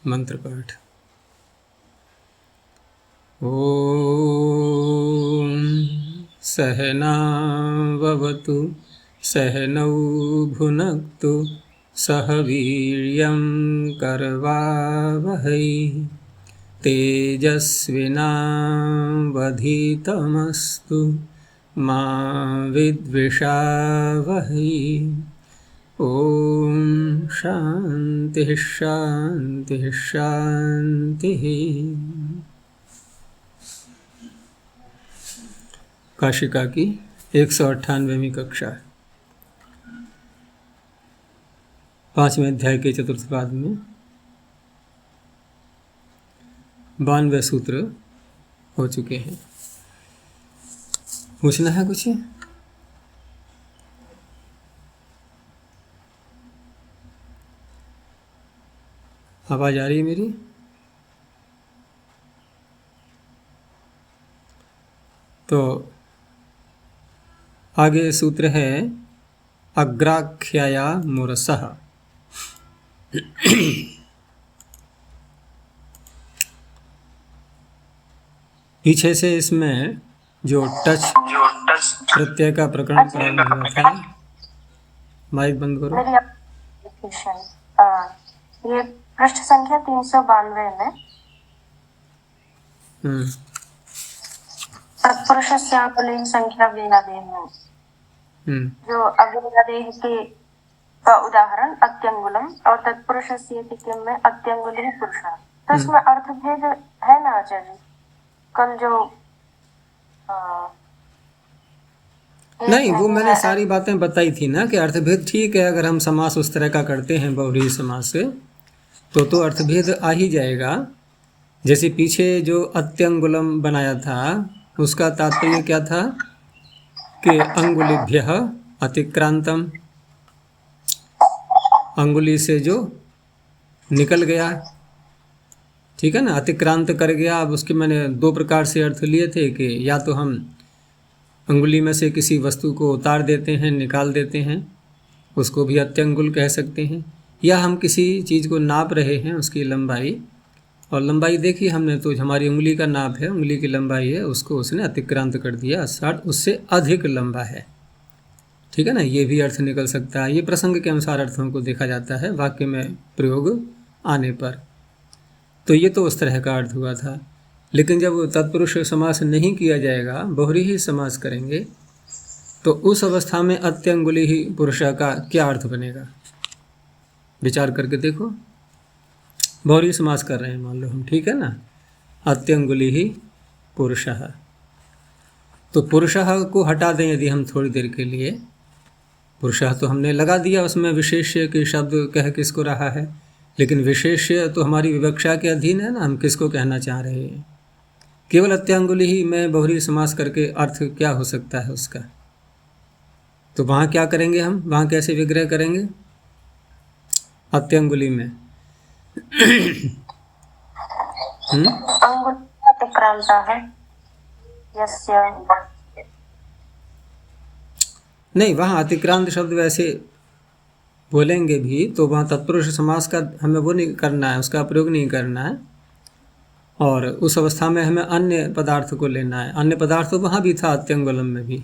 मंत्र पाठ। ओम सहनाववतु सहनौ भुनक्तु सह वीर्यं करवावहै तेजस्विनावधीतमस्तु मा विद्विषावहै। ओम शांति शांति शांति। काशिका की 198वीं कक्षा 5वें अध्याय के चतुर्थ पाद में 92 सूत्र हो चुके हैं। पूछना है कुछ? आवाज आ रही है मेरी? तो आगे सूत्र है अग्राख्याया मुरसः। पीछे से इसमें जो टच प्रत्यय का प्रकरण प्रारंभ हुआ था। माइक बंद करो। ये पृष्ठ संख्या 392 में तत्पुरुषस्य पुल्लिंग संख्या वेदादेह में जो अव्ययादेह के का उदाहरण अत्यंगुलम और तत्पुरुषस्य टिकम में अत्यंगुली पुरुष। तो इसमें अर्थभेद है ना आचार्य? कल जो नहीं, वो मैंने सारी बातें बताई थी ना कि अर्थभेद ठीक है। अगर हम समास उस तरह का करते हैं बहुव्रीहि समास से तो अर्थभेद आ ही जाएगा। जैसे पीछे जो अत्यंगुलम बनाया था उसका तात्पर्य क्या था कि अंगुलिभ्यः अतिक्रांतम, अंगुली से जो निकल गया, ठीक है ना, अतिक्रांत कर गया। अब उसके मैंने दो प्रकार से अर्थ लिए थे कि या तो हम अंगुली में से किसी वस्तु को उतार देते हैं, निकाल देते हैं, उसको भी अत्यंगुल कह सकते हैं, या हम किसी चीज़ को नाप रहे हैं उसकी लंबाई, और लंबाई देखी हमने तो हमारी उंगली का नाप है, उंगली की लंबाई है, उसको उसने अतिक्रांत कर दिया अर्थात उससे अधिक लंबा है, ठीक है ना। ये भी अर्थ निकल सकता है। ये प्रसंग के अनुसार अर्थों को देखा जाता है वाक्य में प्रयोग आने पर। तो ये तो उस तरह का अर्थ हुआ था। लेकिन जब तत्पुरुष समास नहीं किया जाएगा, बहुव्रीहि समास करेंगे, तो उस अवस्था में अत्यंगुली ही पुरुष का क्या अर्थ बनेगा? विचार करके देखो। बहुव्रीहि समास कर रहे हैं मान लो हम, ठीक है ना। अत्यंगुली ही पुरुषः, तो पुरुषः को हटा दें यदि हम थोड़ी देर के लिए। पुरुषः तो हमने लगा दिया, उसमें विशेष्य के शब्द कह किसको रहा है, लेकिन विशेष्य तो हमारी विवक्षा के अधीन है ना, हम किसको कहना चाह रहे हैं। केवल अत्यंगुली ही में बहुव्रीहि समास करके अर्थ क्या हो सकता है उसका? तो वहाँ क्या करेंगे हम, वहाँ कैसे विग्रह करेंगे अत्यंगुली में? नहीं, वहाँ अतिक्रांत शब्द वैसे बोलेंगे भी तो वहाँ तत्पुरुष समास का हमें वो नहीं करना है, उसका प्रयोग नहीं करना है। और उस अवस्था में हमें अन्य पदार्थ को लेना है। अन्य पदार्थ तो वहाँ भी था अत्यंगुलम में भी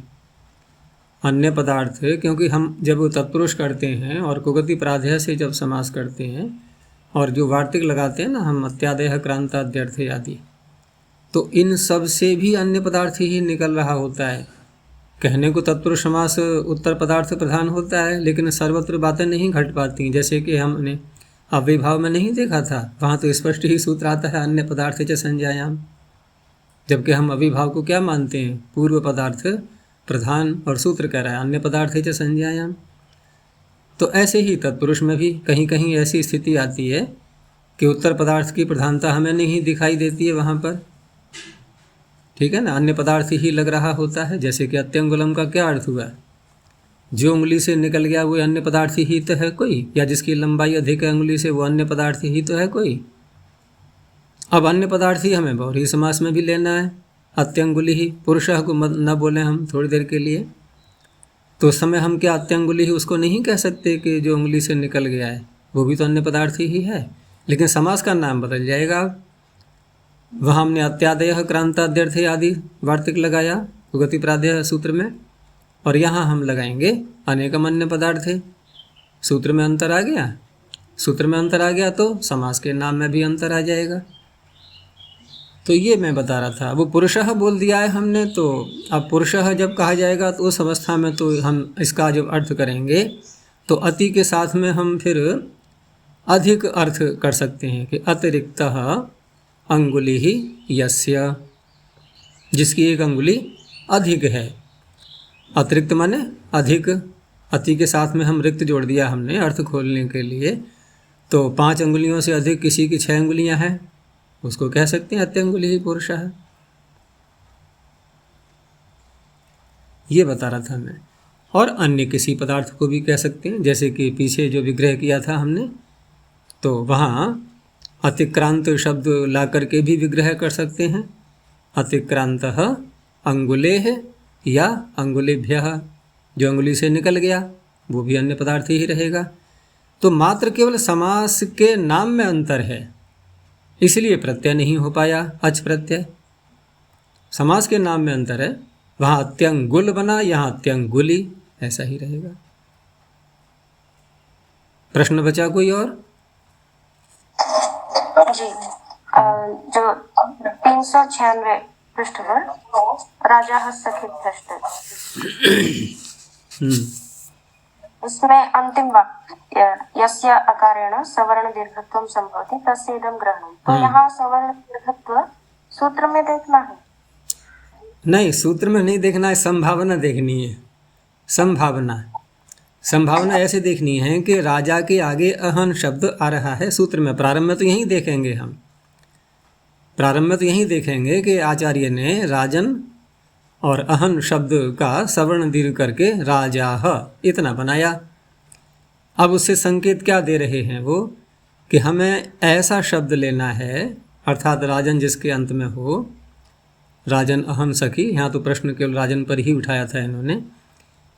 अन्य पदार्थ, क्योंकि हम जब तत्पुरुष करते हैं और कुगति प्राधेय से जब समास करते हैं और जो वार्तिक लगाते हैं ना हम, अत्यादेह क्रांताद्यर्थे आदि, तो इन सब से भी अन्य पदार्थ ही निकल रहा होता है। कहने को तत्पुरुष समास उत्तर पदार्थ प्रधान होता है, लेकिन सर्वत्र बातें नहीं घट पाती। जैसे कि हमने अव्ययभाव में नहीं देखा था, वहाँ तो स्पष्ट ही सूत्र आता है अन्य पदार्थ च संज्ञायाम, जबकि हम अव्ययभाव को क्या मानते हैं, पूर्व पदार्थ प्रधान, और सूत्र कह रहा है अन्य पदार्थ च संज्ञायाम। तो ऐसे ही तत्पुरुष में भी कहीं कहीं ऐसी स्थिति आती है कि उत्तर पदार्थ की प्रधानता हमें नहीं दिखाई देती है वहाँ पर, ठीक है ना, अन्य पदार्थ ही लग रहा होता है। जैसे कि अत्यंगुलम का क्या अर्थ हुआ, जो उंगली से निकल गया वो अन्य पदार्थ ही तो है कोई, या जिसकी लंबाई अधिक है उंगली से वो अन्य पदार्थ ही तो है कोई। अब अन्य पदार्थ ही हमें बहुव्रीहि समास में भी लेना है। अत्यंगुली ही पुरुषः को न बोले हम थोड़ी देर के लिए, तो उस समय हम क्या अत्यंगुली ही उसको नहीं कह सकते कि जो उंगली से निकल गया है वो भी तो अन्य पदार्थ ही है। लेकिन समास का नाम बदल जाएगा। वहाँ हमने अत्यादय क्रांताद्यर्थे आदि वार्तिक लगाया गति प्रादेय सूत्र में, और यहाँ हम लगाएंगे अनेकमन्य पदार्थे। सूत्र में अंतर आ गया, सूत्र में अंतर आ गया तो समास के नाम में भी अंतर आ जाएगा। तो ये मैं बता रहा था। वो पुरुषः बोल दिया है हमने, तो अब पुरुषः जब कहा जाएगा तो उस अवस्था में तो हम इसका जब अर्थ करेंगे तो अति के साथ में हम फिर अधिक अर्थ कर सकते हैं कि अतिरिक्तः अंगुली ही यस्य, जिसकी एक अंगुली अधिक है। अतिरिक्त माने अधिक, अति के साथ में हम रिक्त जोड़ दिया हमने अर्थ खोलने के लिए। तो 5 अंगुलियों से अधिक किसी की 6 अंगुलियां हैं, उसको कह सकते हैं अत्यंगुली ही पुरुष है। ये बता रहा था मैं। और अन्य किसी पदार्थ को भी कह सकते हैं, जैसे कि पीछे जो विग्रह किया था हमने, तो वहाँ अतिक्रांत शब्द ला करके भी विग्रह कर सकते हैं। अतिक्रांतः अंगुलेः या अंगुलिभ्यः, जो अंगुली से निकल गया वो भी अन्य पदार्थ ही रहेगा। तो मात्र केवल समास के नाम में अंतर है, इसलिए प्रत्यय नहीं हो पाया, अच प्रत्यय। समास के नाम में अंतर है, वहाँ अत्यंगुल बना, यहाँ अत्यंगुली, ऐसा ही रहेगा। प्रश्न बचा कोई और? जी, जो 396 पृष्ठ पर राजा सखी पृष्ठ, उसमें अंतिम वाक्य यस्य अकारेण सवर्ण दीर्घत्वं संभवति तस्य इदं ग्रहणं। तो यहाँ सवर्ण दीर्घत्व सूत्र में देखना है? नहीं, सूत्र में नहीं देखना है, संभावना देखनी है। संभावना ऐसे देखनी है कि राजा के आगे अहन शब्द आ रहा है सूत्र में। प्रारंभ में तो यही देखेंगे हम, प्रारंभ में तो यही देखेंगे कि आचार्य ने राजन और अहन शब्द का सवर्ण दीर्घ करके राजाह इतना बनाया। अब उससे संकेत क्या दे रहे हैं वो, कि हमें ऐसा शब्द लेना है, अर्थात राजन जिसके अंत में हो, राजन अहम सखी। यहाँ तो प्रश्न केवल राजन पर ही उठाया था इन्होंने,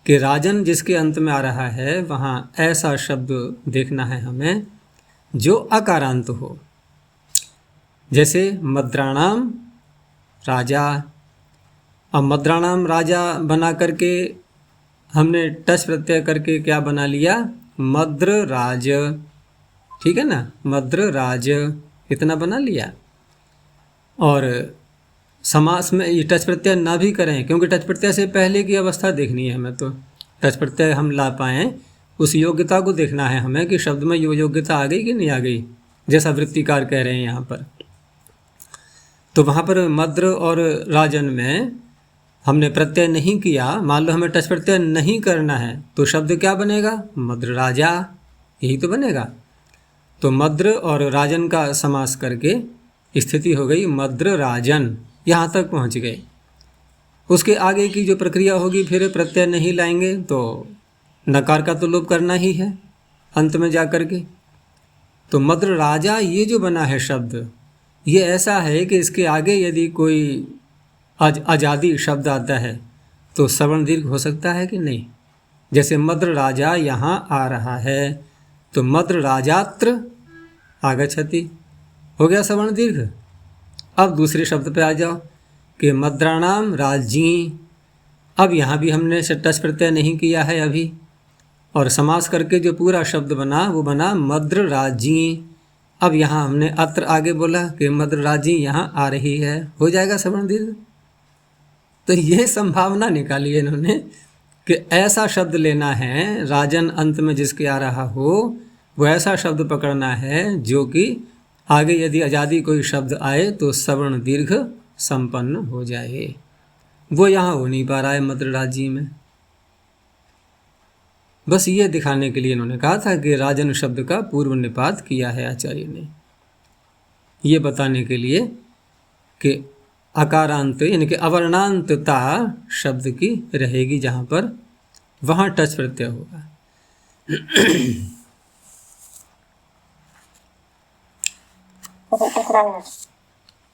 कि राजन जिसके अंत में आ रहा है वहाँ ऐसा शब्द देखना है हमें जो अकारांत हो। जैसे मद्राणाम राजा, अब मद्राणाम राजा बना करके हमने टच प्रत्यय करके क्या बना लिया, मद्र राज, ठीक है ना, मद्र राज इतना बना लिया। और समास में ये टच प्रत्यय ना भी करें, क्योंकि टच प्रत्यय से पहले की अवस्था देखनी है हमें। तो टच प्रत्यय हम ला पाएँ उस योग्यता को देखना है हमें कि शब्द में योग्यता आ गई कि नहीं आ गई, जैसा वृत्तिकार कह रहे हैं यहाँ पर। तो वहाँ पर मद्र और राजन में हमने प्रत्यय नहीं किया, मान लो हमें टच प्रत्यय नहीं करना है, तो शब्द क्या बनेगा, मद्र राजा, यही तो बनेगा। तो मद्र और राजन का समास करके स्थिति हो गई मद्र राजन, यहाँ तक पहुँच गए। उसके आगे की जो प्रक्रिया होगी, फिर प्रत्यय नहीं लाएंगे तो नकार का तो लोप करना ही है अंत में जा कर के। तो मद्र राजा ये जो बना है शब्द, ये ऐसा है कि इसके आगे यदि कोई अजादी शब्द आता है तो सवर्ण दीर्घ हो सकता है कि नहीं। जैसे मद्र राजा यहाँ आ रहा है तो मद्र राजात्र आगच्छति, हो गया सवर्ण दीर्घ। अब दूसरे शब्द पे आ जाओ कि मद्राणाम राजी, अब यहाँ भी हमने टच प्रत्यय नहीं किया है अभी, और समास करके जो पूरा शब्द बना वो बना मद्र राजी। अब यहाँ हमने अत्र आगे बोला कि मद्र राजी यहाँ आ रही है, हो जाएगा सवर्ण दीर्घ। तो ये संभावना निकाली है इन्होंने कि ऐसा शब्द लेना है, राजन अंत में जिसके आ रहा हो वो ऐसा शब्द पकड़ना है जो कि आगे यदि आजादी कोई शब्द आए तो सवर्ण दीर्घ संपन्न हो जाए। वो यहाँ हो नहीं पा रहा है मद्र राजी में। बस ये दिखाने के लिए इन्होंने कहा था कि राजन शब्द का पूर्व निपात किया है आचार्य ने, ये बताने के लिए कि अकारांत यानी कि अवर्णांतता शब्द की रहेगी जहाँ पर, वहाँ टच प्रत्यय होगा।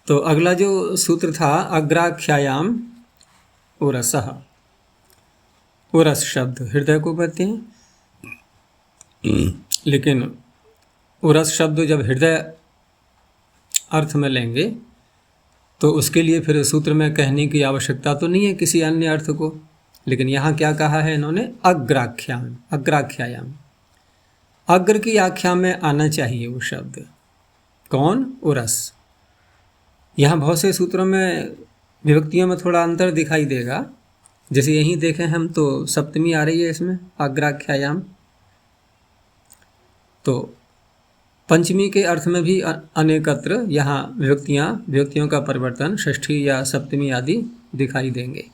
तो अगला जो सूत्र था अग्राख्यायाम उरसः, उरस शब्द हृदय को कहते हैं, लेकिन उरस शब्द जब हृदय अर्थ में लेंगे तो उसके लिए फिर सूत्र में कहने की आवश्यकता तो नहीं है किसी अन्य अर्थ को, लेकिन यहाँ क्या कहा है इन्होंने, अग्राख्याम, अग्राख्यायाम, अग्र की आख्या में आना चाहिए वो शब्द। कौन? उरस। यहाँ बहुत से सूत्रों में विभक्तियों में थोड़ा अंतर दिखाई देगा, जैसे यहीं देखें हम तो सप्तमी आ रही है इसमें, अग्राख्यायाम। तो पंचमी के अर्थ में भी अनेकत्र यहाँ विभक्तियों का परिवर्तन षष्ठी या सप्तमी आदि दिखाई देंगे।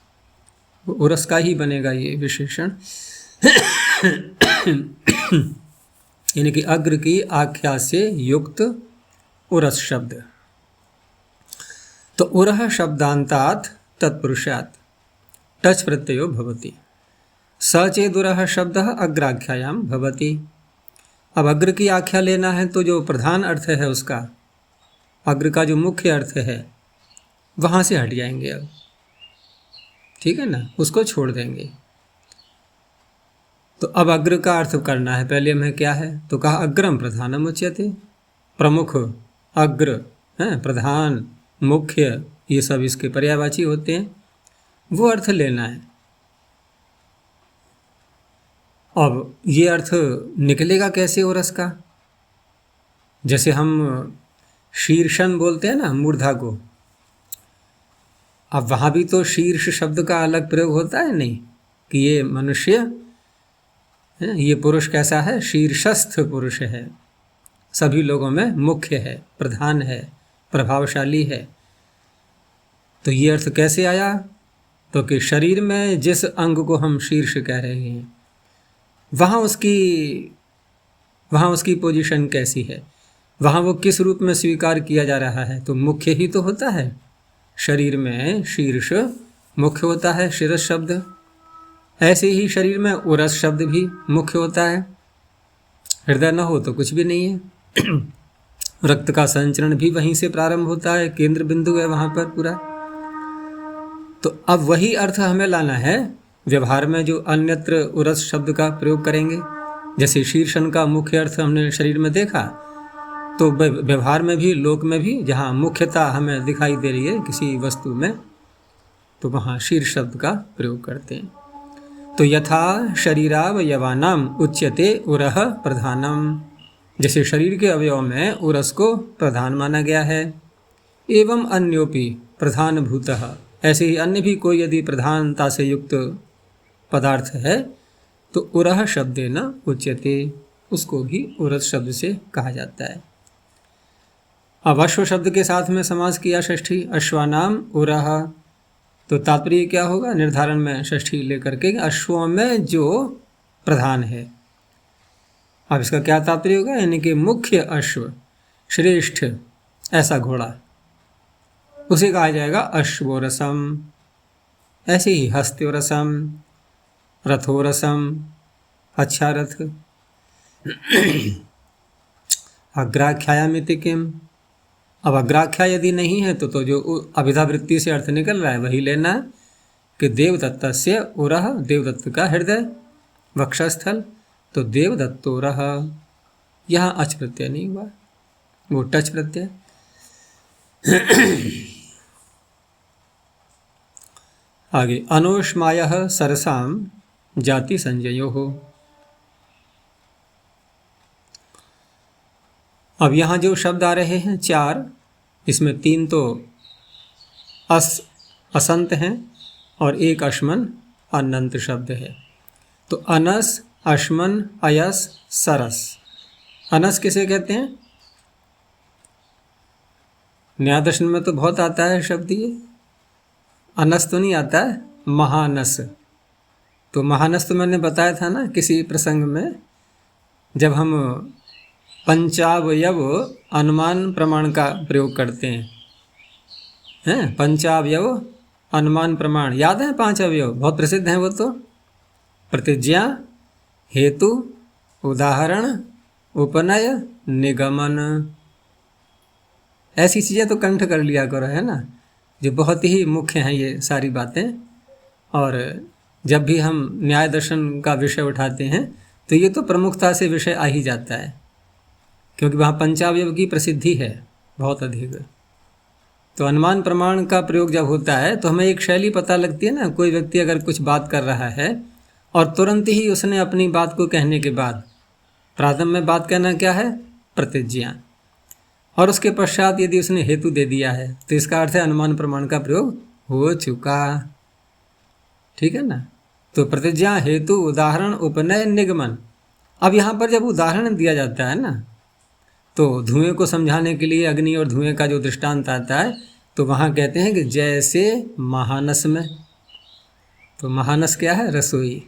उरस का ही बनेगा ये विशेषण। यानी कि अग्र की आख्या से युक्त उरस शब्द। तो उरह शब्दांतात तत्पुरुषात् टच प्रत्ययो भवति, स चेदुरः शब्दः अग्राख्यायाम भवति। अब अग्र की आख्या लेना है तो जो प्रधान अर्थ है उसका, अग्र का जो मुख्य अर्थ है वहाँ से हट जाएंगे अब, ठीक है ना, उसको छोड़ देंगे। तो अब अग्र का अर्थ करना है, पहले हमें क्या है तो कहा अग्रम प्रधानम उच्यते, प्रमुख, अग्र है, प्रधान, मुख्य, ये सब इसके पर्यायवाची होते हैं, वो अर्थ लेना है। अब ये अर्थ निकलेगा कैसे उरस का? जैसे हम शीर्षण बोलते हैं ना मूर्धा को, अब वहाँ भी तो शीर्ष शब्द का अलग प्रयोग होता है नहीं, कि ये मनुष्य है, ये पुरुष कैसा है, शीर्षस्थ पुरुष है, सभी लोगों में मुख्य है, प्रधान है, प्रभावशाली है। तो ये अर्थ कैसे आया? तो कि शरीर में जिस अंग को हम शीर्ष कह रहे हैं वहाँ उसकी पोजीशन कैसी है, वहाँ वो किस रूप में स्वीकार किया जा रहा है, तो मुख्य ही तो होता है। शरीर में शीर्ष मुख्य होता है, शिरस शब्द। ऐसे ही शरीर में उरस शब्द भी मुख्य होता है। हृदय न हो तो कुछ भी नहीं है। रक्त का संचरण भी वहीं से प्रारंभ होता है, केंद्र बिंदु है वहाँ पर पूरा। तो अब वही अर्थ हमें लाना है व्यवहार में, जो अन्यत्र उरस शब्द का प्रयोग करेंगे। जैसे शीर्षण का मुख्य अर्थ हमने शरीर में देखा, तो व्यवहार में भी, लोक में भी, जहाँ मुख्यता हमें दिखाई दे रही है किसी वस्तु में, तो वहाँ शीर्ष शब्द का प्रयोग करते हैं। तो यथा शरीरावयवानाम उच्यते उरह प्रधानम, जैसे शरीर के अवयव में उरस को प्रधान माना गया है। एवं अन्योपि प्रधान भूतः, ऐसे ही अन्य भी कोई यदि प्रधानता से युक्त पदार्थ है तो उरह शब्देन उच्यते, उसको भी उरस शब्द से कहा जाता है। अब अश्व शब्द के साथ में समास किया षष्ठी, अश्वानाम उरह, तो तात्पर्य क्या होगा निर्धारण में षष्ठी लेकर के, अश्वों में जो प्रधान है। अब इसका क्या तात्पर्य होगा, यानी कि मुख्य अश्व, श्रेष्ठ ऐसा घोड़ा, उसे कहा जाएगा अश्वोरसम। ऐसे ही हस्त्योरसम, रथोरसम, अच्छा रथ। अग्राख्यायामिति किम, अब अग्राख्या यदि नहीं है तो जो अभिधावृत्ति से अर्थ निकल रहा है वही लेना है, कि देवदत्तस्य उरह, देवदत्त का हृदय, वक्षस्थल, तो देवदत्तोरह, यहाँ अच प्रत्यय नहीं हुआ, वो टच प्रत्यय। आगे अनोष्मायः सरसाम जाति संजयो हो। अब यहाँ जो शब्द आ रहे हैं चार, इसमें तीन तो असंत हैं और एक अश्मन अनंत शब्द है। तो अनस, अश्मन, अयस, सरस। अनस किसे कहते हैं? न्याय दर्शन में तो बहुत आता है शब्द ये, अनस तो नहीं आता है, महानस। तो महानस तो मैंने बताया था ना किसी प्रसंग में, जब हम पंचावयव अनुमान प्रमाण का प्रयोग करते हैं, पंचावयव अनुमान प्रमाण याद है, 5 अवयव बहुत प्रसिद्ध हैं वो तो, प्रतिज्ञा, हेतु, उदाहरण, उपनय, निगमन। ऐसी चीज़ें तो कंठ कर लिया करो, है ना, जो बहुत ही मुख्य हैं ये सारी बातें। और जब भी हम न्याय दर्शन का विषय उठाते हैं तो ये तो प्रमुखता से विषय आ ही जाता है। क्योंकि वहाँ पंचावयव की प्रसिद्धि है बहुत अधिक। तो अनुमान प्रमाण का प्रयोग जब होता है तो हमें एक शैली पता लगती है ना। कोई व्यक्ति अगर कुछ बात कर रहा है और तुरंत ही उसने अपनी बात को कहने के बाद प्रारंभ में बात कहना क्या है, प्रतिज्ञा, और उसके पश्चात यदि उसने हेतु दे दिया है तो इसका अर्थ है अनुमान प्रमाण का प्रयोग हो चुका। ठीक है ना। तो प्रतिज्ञा, हेतु, उदाहरण, उपनय, निगमन। अब यहाँ पर जब उदाहरण दिया जाता है ना, तो धुएं को समझाने के लिए अग्नि और धुएं का जो दृष्टांत आता है तो वहाँ कहते हैं कि जैसे महानस में। तो महानस क्या है, रसोई।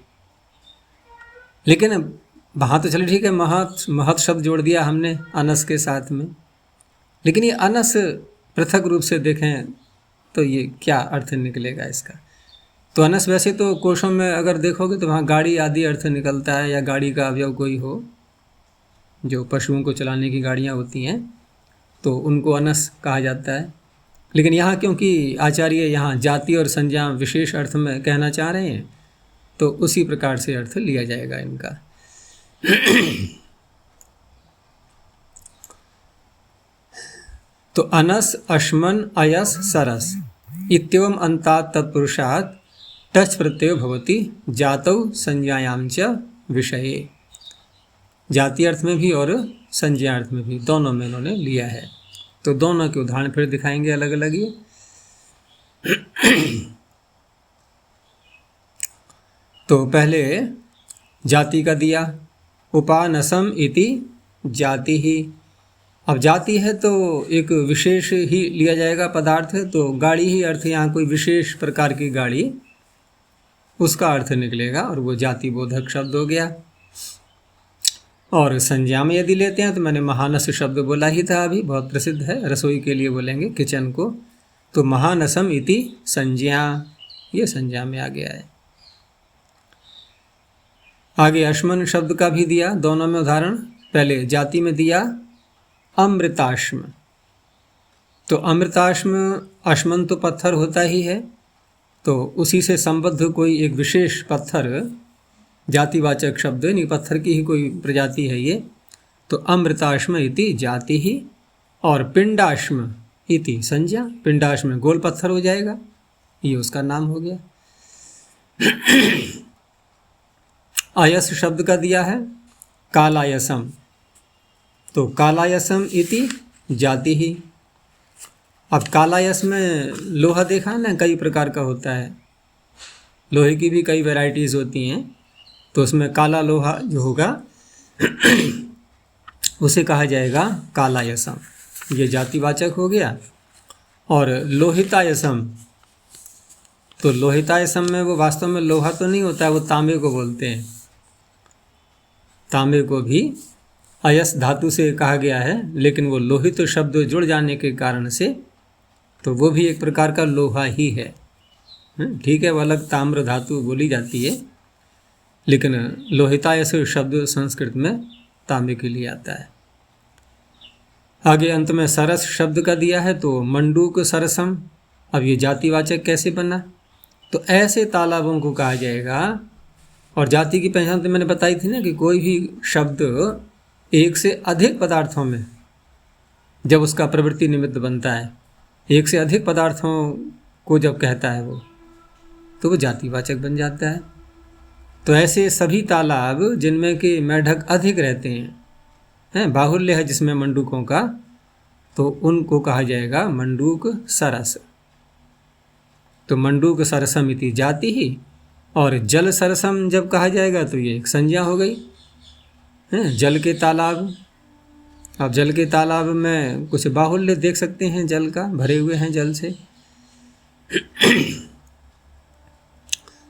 लेकिन वहाँ तो चलो ठीक है, महत शब्द जोड़ दिया हमने अनस के साथ में, लेकिन ये अनस पृथक रूप से देखें तो ये क्या अर्थ निकलेगा इसका। तो अनस वैसे तो कोशों में अगर देखोगे तो वहाँ गाड़ी आदि अर्थ निकलता है, या गाड़ी का अवयव कोई हो, जो पशुओं को चलाने की गाड़ियाँ होती हैं तो उनको अनस कहा जाता है। लेकिन यहाँ क्योंकि आचार्य यहाँ जाति और संज्ञा विशेष अर्थ में कहना चाह रहे हैं तो उसी प्रकार से अर्थ लिया जाएगा इनका। तो अनस, अश्मन, अयस, सरस इत्येवम् अन्तात् तत्पुरुषात् टच प्रत्ययो भवति जातौ संज्ञायां च विषये। जाति अर्थ में भी और संज्ञा अर्थ में भी, दोनों में इन्होंने लिया है। तो दोनों के उदाहरण फिर दिखाएंगे अलग अलग ही। तो पहले जाति का दिया, उपानसम इति जाति ही। अब जाति है तो एक विशेष ही लिया जाएगा पदार्थ, तो गाड़ी ही अर्थ यहाँ कोई विशेष प्रकार की गाड़ी, उसका अर्थ निकलेगा और वो जाति बोधक शब्द हो गया। और संज्ञा में यदि लेते हैं तो मैंने महानस शब्द बोला ही था अभी, बहुत प्रसिद्ध है, रसोई के लिए बोलेंगे, किचन को। तो महानसम इति संज्ञा, ये संज्ञा में आ गया है। आगे अश्मन शब्द का भी दिया, दोनों में उदाहरण। पहले जाति में दिया अमृताश्म। तो अमृताश्म, अश्मन तो पत्थर होता ही है, तो उसी से संबद्ध कोई एक विशेष पत्थर, जातिवाचक शब्द, नहीं पत्थर की ही कोई प्रजाति है ये। तो अमृताश्म इति जाति ही। और पिंडाश्म इति संज्ञा, पिंडाश्म गोल पत्थर हो जाएगा, ये उसका नाम हो गया। आयस शब्द का दिया है कालायसम। तो कालायसम इति जाति ही। अब कालायस में लोहा देखा है ना, कई प्रकार का होता है, लोहे की भी कई वैरायटीज़ होती हैं। तो उसमें काला लोहा जो होगा उसे कहा जाएगा कालायसम, ये जातिवाचक हो गया। और लोहितायसम, तो लोहितायसम में वो वास्तव में लोहा तो नहीं होता है, वो तांबे को बोलते हैं। तांबे को भी अयस धातु से कहा गया है, लेकिन वो लोहित शब्द जुड़ जाने के कारण से तो वो भी एक प्रकार का लोहा ही है। ठीक है, वो अलग ताम्र धातु बोली जाती है, लेकिन लोहितायस शब्द संस्कृत में तांबे के लिए आता है। आगे अंत में सरस शब्द का दिया है, तो मंडूक सरसम। अब ये जातिवाचक कैसे बना, तो ऐसे तालाबों को कहा जाएगा। और जाति की पहचान तो मैंने बताई थी ना कि कोई भी शब्द एक से अधिक पदार्थों में जब उसका प्रवृत्ति निमित्त बनता है, एक से अधिक पदार्थों को जब कहता है वो, तो वो जातिवाचक बन जाता है। तो ऐसे सभी तालाब जिनमें कि मेढक अधिक रहते हैं, बाहुल्य है जिसमें मंडूकों का, तो उनको कहा जाएगा मंडूक सरस। तो मंडूक सरसम इति जाति ही। और जल सरसम जब कहा जाएगा तो ये एक संज्ञा हो गई, जल के तालाब। अब जल के तालाब में कुछ बाहुल्य देख सकते हैं, जल का भरे हुए हैं जल से।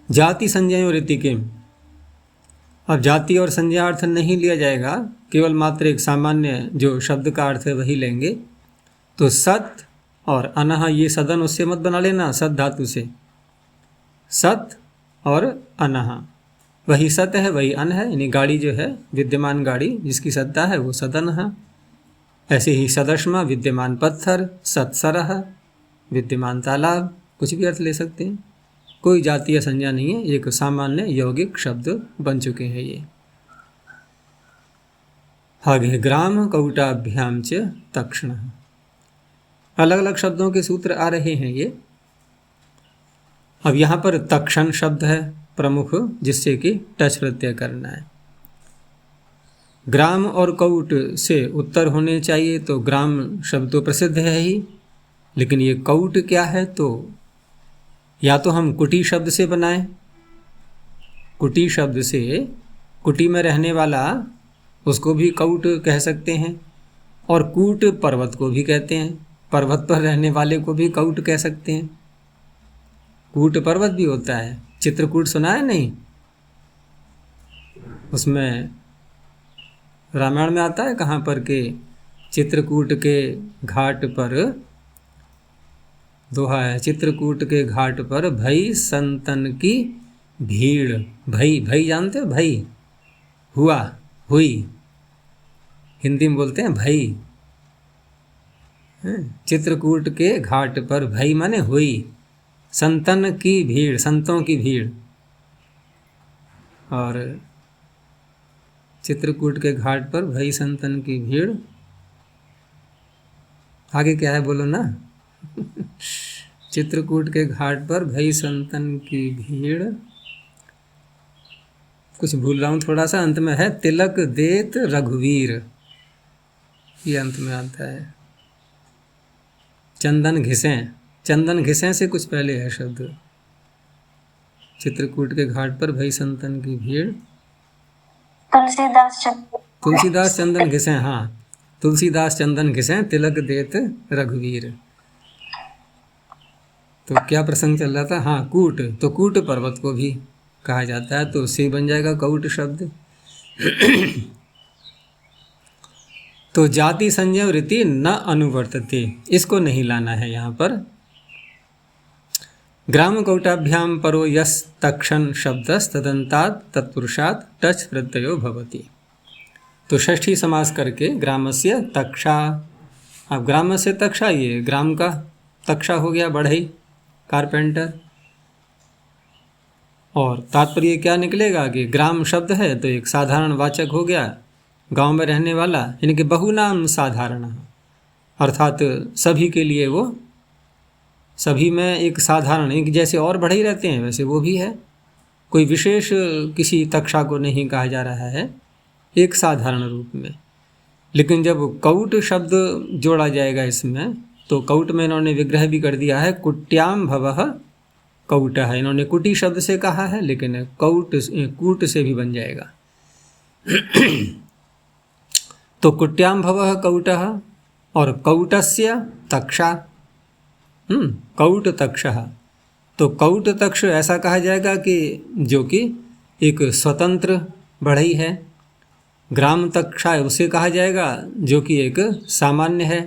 जाति संज्ञा और ऋतिकिम। अब जाति और संज्ञा अर्थ नहीं लिया जाएगा, केवल मात्र एक सामान्य जो शब्द का अर्थ है वही लेंगे। तो सत और अनह, ये सदन उससे मत बना लेना, सत धातु से, सत और अनह, वही सत है वही अन है, यानी गाड़ी जो है, विद्यमान गाड़ी जिसकी सत्ता है वो सदन है। ऐसे ही सदश्मा विद्यमान पत्थर, सत्सरह विद्यमान तालाब, कुछ भी अर्थ ले सकते हैं, कोई जाति या संज्ञा नहीं है, एक सामान्य यौगिक शब्द बन चुके हैं ये। आगे ग्राम कौटाभ्याम च तक्षण। अलग अलग शब्दों के सूत्र आ रहे हैं ये। अब यहाँ पर तक्षण शब्द है प्रमुख, जिससे कि टच प्रत्यय करना है। ग्राम और कौट से उत्तर होने चाहिए, तो ग्राम शब्द तो प्रसिद्ध है ही, लेकिन ये कौट क्या है, तो या तो हम कुटी शब्द से बनाएं, कुटी शब्द से कुटी में रहने वाला उसको भी कौट कह सकते हैं, और कूट पर्वत को भी कहते हैं, पर्वत पर रहने वाले को भी कौट कह सकते हैं। कूट पर्वत भी होता है। चित्रकूट सुना है नहीं? उसमें रामायण में आता है कहाँ पर के चित्रकूट के घाट पर दोहा है, चित्रकूट के घाट पर भई संतन की भीड़। भई, भई जानते हो? भई हुआ, हुई, हिंदी में बोलते हैं भई। चित्रकूट के घाट पर भई माने हुई, संतन की भीड़, संतों की भीड़। और चित्रकूट के घाट पर भई संतन की भीड़, आगे क्या है बोलो ना? चित्रकूट के घाट पर भई संतन की भीड़, कुछ भूल रहा हूँ थोड़ा सा, अंत में है तिलक देत रघुवीर, ये अंत में आता है। चंदन घिसें, चंदन घिसें से कुछ पहले है शब्द। चित्रकूट के घाट पर भई संतन की भीड़, तुलसीदास चंदन घिसें, हाँ, तुलसीदास चंदन घिसें तिलक देत रघुवीर। तो क्या प्रसंग चल रहा था? हाँ, कूट, तो कूट पर्वत को भी कहा जाता है, तो से बन जाएगा कौट शब्द। तो जाति संज्ञा वृत्ति न अनुवर्तते, इसको नहीं लाना है यहाँ पर। ग्राम कौटाभ्याम परो यस तक्षण शब्दस तदंतात् तत्पुरुषात् टच प्रत्ययो भवति। तो षष्ठी समास करके ग्रामस्य तक्षा। अब ग्रामस्य तक्षा, ये ग्राम का तक्षा हो गया, बढ़ई, कारपेंटर। और तात्पर्य क्या निकलेगा कि ग्राम शब्द है तो एक साधारण वाचक हो गया, गांव में रहने वाला, यानी कि बहुनाम साधारण, अर्थात सभी के लिए वो, सभी में एक साधारण, एक जैसे और बढ़ई रहते हैं वैसे वो भी है, कोई विशेष किसी तक्षा को नहीं कहा जा रहा है, एक साधारण रूप में। लेकिन जब कौट शब्द जोड़ा जाएगा इसमें, तो कौट में इन्होंने विग्रह भी कर दिया है, कुट्याम भवः कौट है। इन्होंने कुटी शब्द से कहा है, लेकिन कूट से भी बन जाएगा। तो कुट्याम भवः कौटः और कौटस्य तक्षा, कौट तक्षः। तो कौट तक्ष ऐसा कहा जाएगा कि जो कि एक स्वतंत्र बढ़ई है। ग्राम तक्षा उसे कहा जाएगा जो कि एक सामान्य है,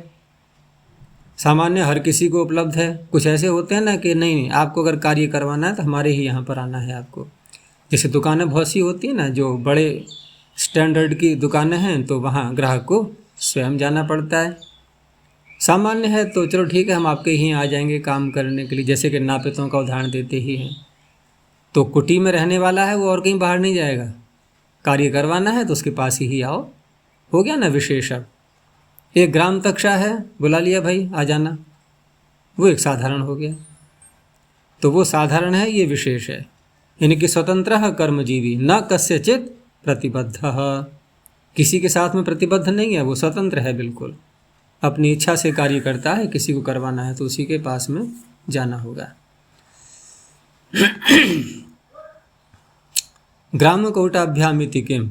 सामान्य हर किसी को उपलब्ध है। कुछ ऐसे होते हैं ना कि नहीं, आपको अगर कार्य करवाना है तो हमारे ही यहाँ पर आना है आपको। जैसे दुकानें बहुत सी होती हैं ना, जो बड़े स्टैंडर्ड की दुकानें हैं, तो वहाँ ग्राहक को स्वयं जाना पड़ता है। सामान्य है तो चलो ठीक है, हम आपके ही आ जाएंगे काम करने के लिए, जैसे कि नापितों का उदाहरण देते ही हैं। तो कुटी में रहने वाला है वो और कहीं बाहर नहीं जाएगा, कार्य करवाना है तो उसके पास ही आओ, हो गया ना विशेष। अब एक ग्राम तक्षा है, बुला लिया भाई आ जाना, वो एक साधारण हो गया। तो वो साधारण है, ये विशेष है, यानी कि स्वतंत्र कर्मजीवी, न कस्यचित प्रतिबद्ध, किसी के साथ में प्रतिबद्ध नहीं है, वो स्वतंत्र है, बिल्कुल अपनी इच्छा से कार्य करता है। किसी को करवाना है तो उसी के पास में जाना होगा। ग्राम कौटाभ्यामिति किम।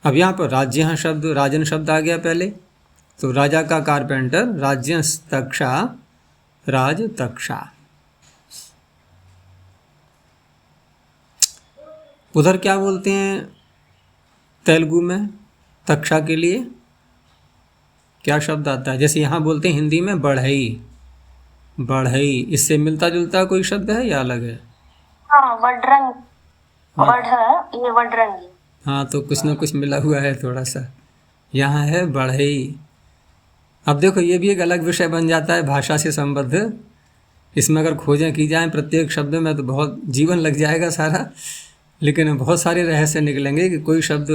अब यहाँ पर राज्य शब्द, राजन शब्द आ गया पहले, तो राजा का कारपेंटर, राज्य तक्षा, राज तक्षा। उधर क्या बोलते हैं तेलुगु में तक्षा के लिए? क्या शब्द आता है? जैसे यहाँ बोलते हैं हिंदी में बढ़ई, बढ़ई, इससे मिलता जुलता कोई शब्द है या अलग है? हाँ, वड्रंग, ये वड्रंग। हाँ, तो कुछ ना कुछ मिला हुआ है थोड़ा सा। यहाँ है बढ़ई। अब देखो ये भी एक अलग विषय बन जाता है भाषा से संबद्ध। इसमें अगर खोजें की जाएं प्रत्येक शब्द में तो बहुत जीवन लग जाएगा सारा, लेकिन बहुत सारे रहस्य निकलेंगे कि कोई शब्द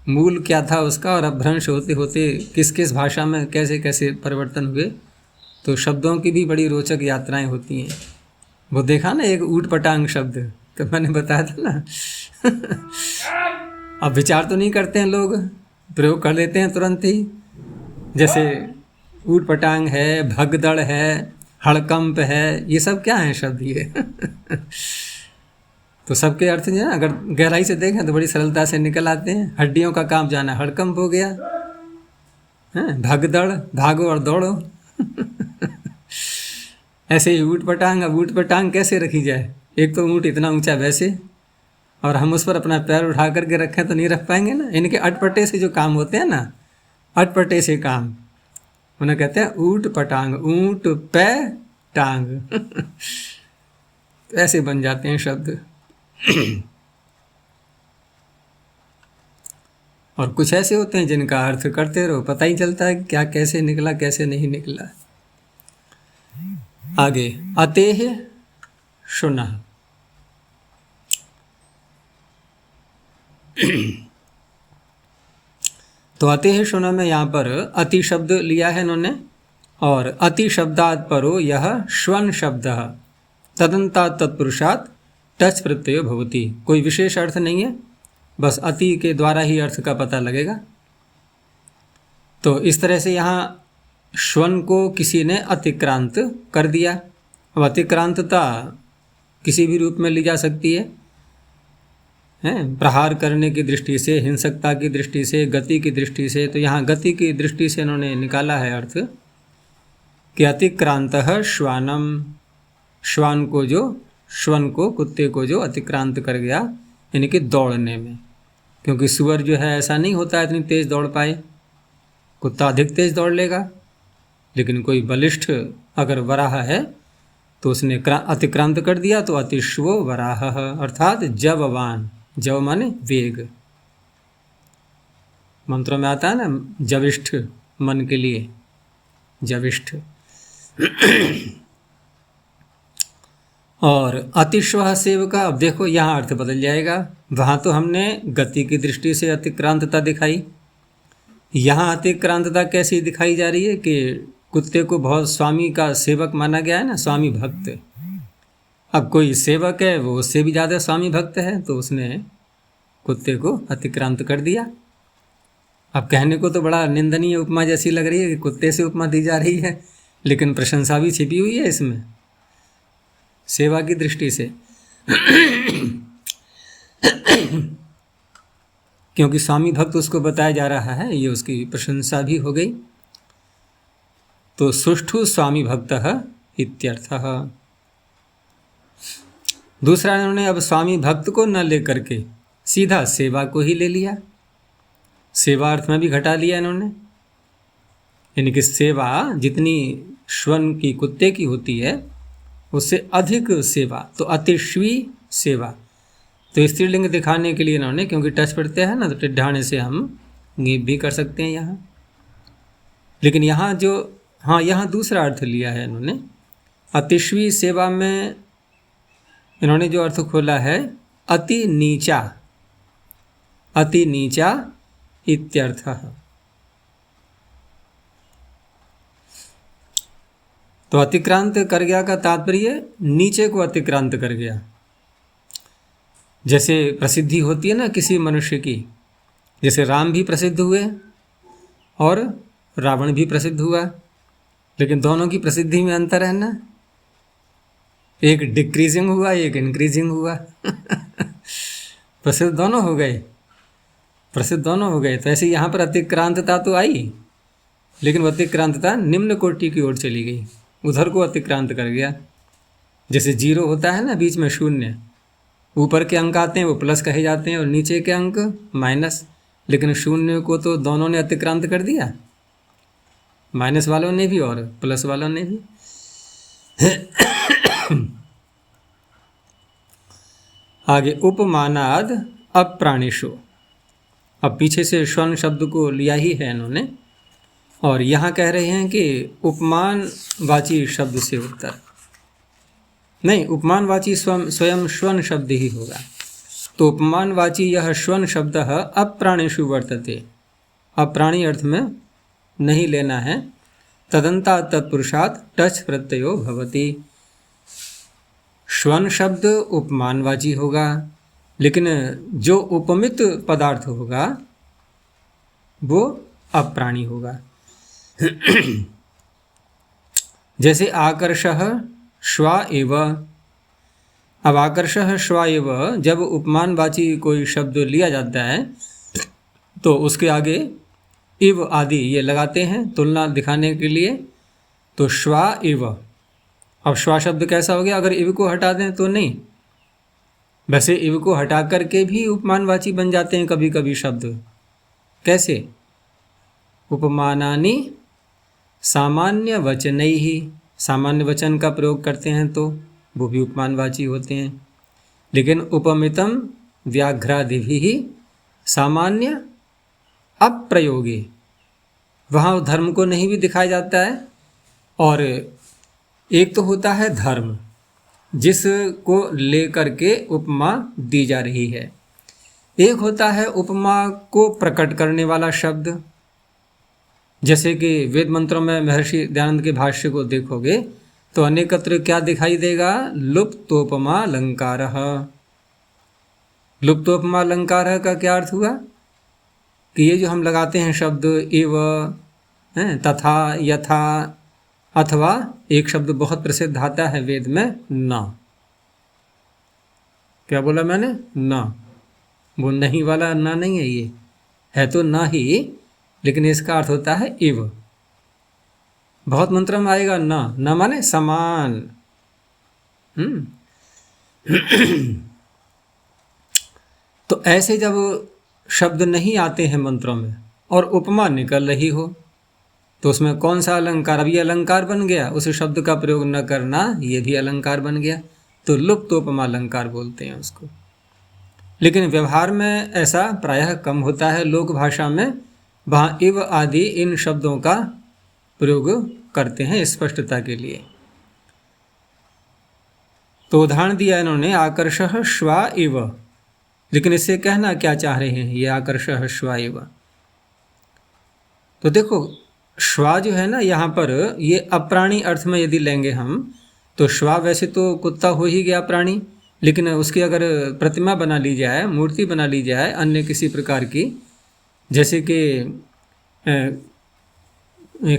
मूल क्या था उसका और अपभ्रंश होते होते किस किस भाषा में कैसे कैसे परिवर्तन हुए। तो शब्दों की भी बड़ी रोचक यात्राएं होती हैं। वो देखा ना एक ऊट पटांग शब्द, तो मैंने बताया था ना अब विचार तो नहीं करते हैं लोग, प्रयोग कर लेते हैं तुरंत ही। जैसे ऊट पटांग है, भगदड़ है, हड़कंप है, ये सब क्या है शब्द ये तो सबके अर्थ जो है ना अगर गहराई से देखें तो बड़ी सरलता से निकल आते हैं। हड्डियों का काम जाना हड़कंप हो गया है, भगदड़ भागो और दौड़ो ऐसे ही ऊट पटांग। अब ऊट पटांग कैसे रखी जाए? एक तो ऊँट इतना ऊंचा वैसे, और हम उस पर अपना पैर उठा करके रखें तो नहीं रख पाएंगे ना। इनके अटपटे से जो काम होते हैं ना, अटपटे से काम, उन्हें कहते हैं ऊट पटांग, ऊँट पै टांग ऐसे बन जाते हैं शब्द और कुछ ऐसे होते हैं जिनका अर्थ करते रहो, पता ही चलता है क्या कैसे निकला कैसे नहीं निकला। आगे अतेह शुनः तो अतेह शुनः में यहाँ पर अति शब्द लिया है इन्होंने, और अति शब्दात् परो यह श्वन शब्द तदन्तात् तत्पुरुषात् टच प्रत्यय भवति। कोई विशेष अर्थ नहीं है, बस अति के द्वारा ही अर्थ का पता लगेगा। तो इस तरह से यहाँ श्वन को किसी ने अतिक्रांत कर दिया। अब अतिक्रांतता किसी भी रूप में ली जा सकती है, प्रहार करने की दृष्टि से, हिंसकता की दृष्टि से, गति की दृष्टि से। तो यहाँ गति की दृष्टि से इन्होंने निकाला है अर्थ कि अतिक्रांतः श्वानम, श्वान को जो, श्वन को, कुत्ते को जो अतिक्रांत कर गया, यानी कि दौड़ने में। क्योंकि सुअर जो है ऐसा नहीं होता है इतनी तेज़ दौड़ पाए, कुत्ता अधिक तेज़ दौड़ लेगा। लेकिन कोई बलिष्ठ अगर वराह है तो उसने अतिक्रांत कर दिया, तो अतिश्वो वराह अर्थात जववान, जव माने वेग। मंत्रों में आता है ना जविष्ठ, मन के लिए जविष्ठ और अतिश्वः सेवका। अब देखो यहाँ अर्थ बदल जाएगा। वहाँ तो हमने गति की दृष्टि से अतिक्रांतता दिखाई, यहाँ अतिक्रांतता कैसी दिखाई जा रही है कि कुत्ते को बहुत स्वामी का सेवक माना गया है ना, स्वामी भक्त। अब कोई सेवक है वो उससे भी ज़्यादा स्वामी भक्त है, तो उसने कुत्ते को अतिक्रांत कर दिया। अब कहने को तो बड़ा निंदनीय उपमा जैसी लग रही है कि कुत्ते से उपमा दी जा रही है, लेकिन प्रशंसा भी छिपी हुई है इसमें सेवा की दृष्टि से क्योंकि स्वामी भक्त उसको बताया जा रहा है, ये उसकी प्रशंसा भी हो गई। तो सुष्ठु स्वामी भक्तः इत्यर्थः। दूसरा इन्होंने अब स्वामी भक्त को न लेकर के सीधा सेवा को ही ले लिया, सेवा अर्थ में भी घटा लिया इन्होंने। यानी कि सेवा जितनी श्वन की, कुत्ते की होती है उससे अधिक सेवा, तो अतिश्वी सेवा। तो स्त्रीलिंग दिखाने के लिए इन्होंने, क्योंकि टच पड़ते हैं ना, तो टिड्ढाने से हम गीप भी कर सकते हैं यहाँ। लेकिन यहाँ जो, हाँ यहाँ दूसरा अर्थ लिया है इन्होंने। अतिश्वी सेवा में इन्होंने जो अर्थ खोला है अति नीचा, अति नीचा इत्यर्थः। तो अतिक्रांत कर गया का तात्पर्य नीचे को अतिक्रांत कर गया। जैसे प्रसिद्धि होती है ना किसी मनुष्य की, जैसे राम भी प्रसिद्ध हुए और रावण भी प्रसिद्ध हुआ, लेकिन दोनों की प्रसिद्धि में अंतर है ना, एक डिक्रीजिंग हुआ एक इंक्रीजिंग हुआ प्रसिद्ध दोनों हो गए, प्रसिद्ध दोनों हो गए। तो ऐसे यहाँ पर अतिक्रांतता तो आई, लेकिन वह अतिक्रांतता निम्न कोटि की ओर चली गई, उधर को अतिक्रांत कर गया। जैसे जीरो होता है ना बीच में शून्य, ऊपर के अंक आते हैं वो प्लस कहे जाते हैं और नीचे के अंक माइनस, लेकिन शून्य को तो दोनों ने अतिक्रांत कर दिया, माइनस वालों ने भी और प्लस वालों ने भी आगे उपमानाद अप्राणिषु। अब पीछे से श्वन शब्द को लिया ही है इन्होंने, और यहाँ कह रहे हैं कि उपमान वाची शब्द से उत्तर नहीं, उपमानवाची स्वयं श्वन शब्द ही होगा। तो उपमानवाची यह श्वन शब्द अप्राणिषु वर्तते, अप्राणी अर्थ में नहीं लेना है। तदंता तत्पुरुषात् टच प्रत्ययो भवति। श्वन शब्द उपमानवाची होगा, लेकिन जो उपमित पदार्थ होगा वो अप्राणी होगा। जैसे आकर्षः श्वा एव। अब आकर्षः श्वा एव जब उपमानवाची कोई शब्द लिया जाता है तो उसके आगे इव आदि ये लगाते हैं तुलना दिखाने के लिए, तो श्वा इव। अब श्वा शब्द कैसा हो गया? अगर इव को हटा दें तो नहीं, वैसे इव को हटा करके भी उपमानवाची बन जाते हैं कभी कभी शब्द। कैसे? उपमानानि सामान्य वचनैः, सामान्य वचन का प्रयोग करते हैं तो वो भी उपमानवाची होते हैं। लेकिन उपमितम व्याघ्रादिभिः सामान्य अप्रयोगे, वहाँ धर्म को नहीं भी दिखाया जाता है। और एक तो होता है धर्म जिसको लेकर के उपमा दी जा रही है, एक होता है उपमा को प्रकट करने वाला शब्द। जैसे कि वेद मंत्रों में महर्षि दयानंद के भाष्य को देखोगे तो अनेकत्र क्या दिखाई देगा? लुप्तोपमा अलंकारः। लुप्तोपमा अलंकारः का क्या अर्थ हुआ कि ये जो हम लगाते हैं शब्द इव, तथा, यथा, अथवा एक शब्द बहुत प्रसिद्ध आता है वेद में न। क्या बोला मैंने? न। वो नहीं वाला न नहीं है, ये है तो न ही, लेकिन इसका अर्थ होता है इव। बहुत मंत्र में आएगा न माने समान। तो ऐसे जब शब्द नहीं आते हैं मंत्रों में और उपमा निकल रही हो तो उसमें कौन सा अलंकार? अब ये अलंकार बन गया, उस शब्द का प्रयोग न करना ये भी अलंकार बन गया, तो लुप्तोपमा अलंकार बोलते हैं उसको। लेकिन व्यवहार में ऐसा प्रायः कम होता है, लोक भाषा में वहाँ इव आदि इन शब्दों का प्रयोग करते हैं स्पष्टता के लिए। तो उदाहरण दिया इन्होंने आकर्षः श्वा इव, लेकिन इससे कहना क्या चाह रहे हैं ये आकर्षः श्वा इव? तो देखो श्वा जो है ना यहाँ पर, ये अप्राणी अर्थ में यदि लेंगे हम तो श्वा वैसे तो कुत्ता हो ही गया प्राणी, लेकिन उसकी अगर प्रतिमा बना ली जाए, मूर्ति बना ली जाए अन्य किसी प्रकार की, जैसे कि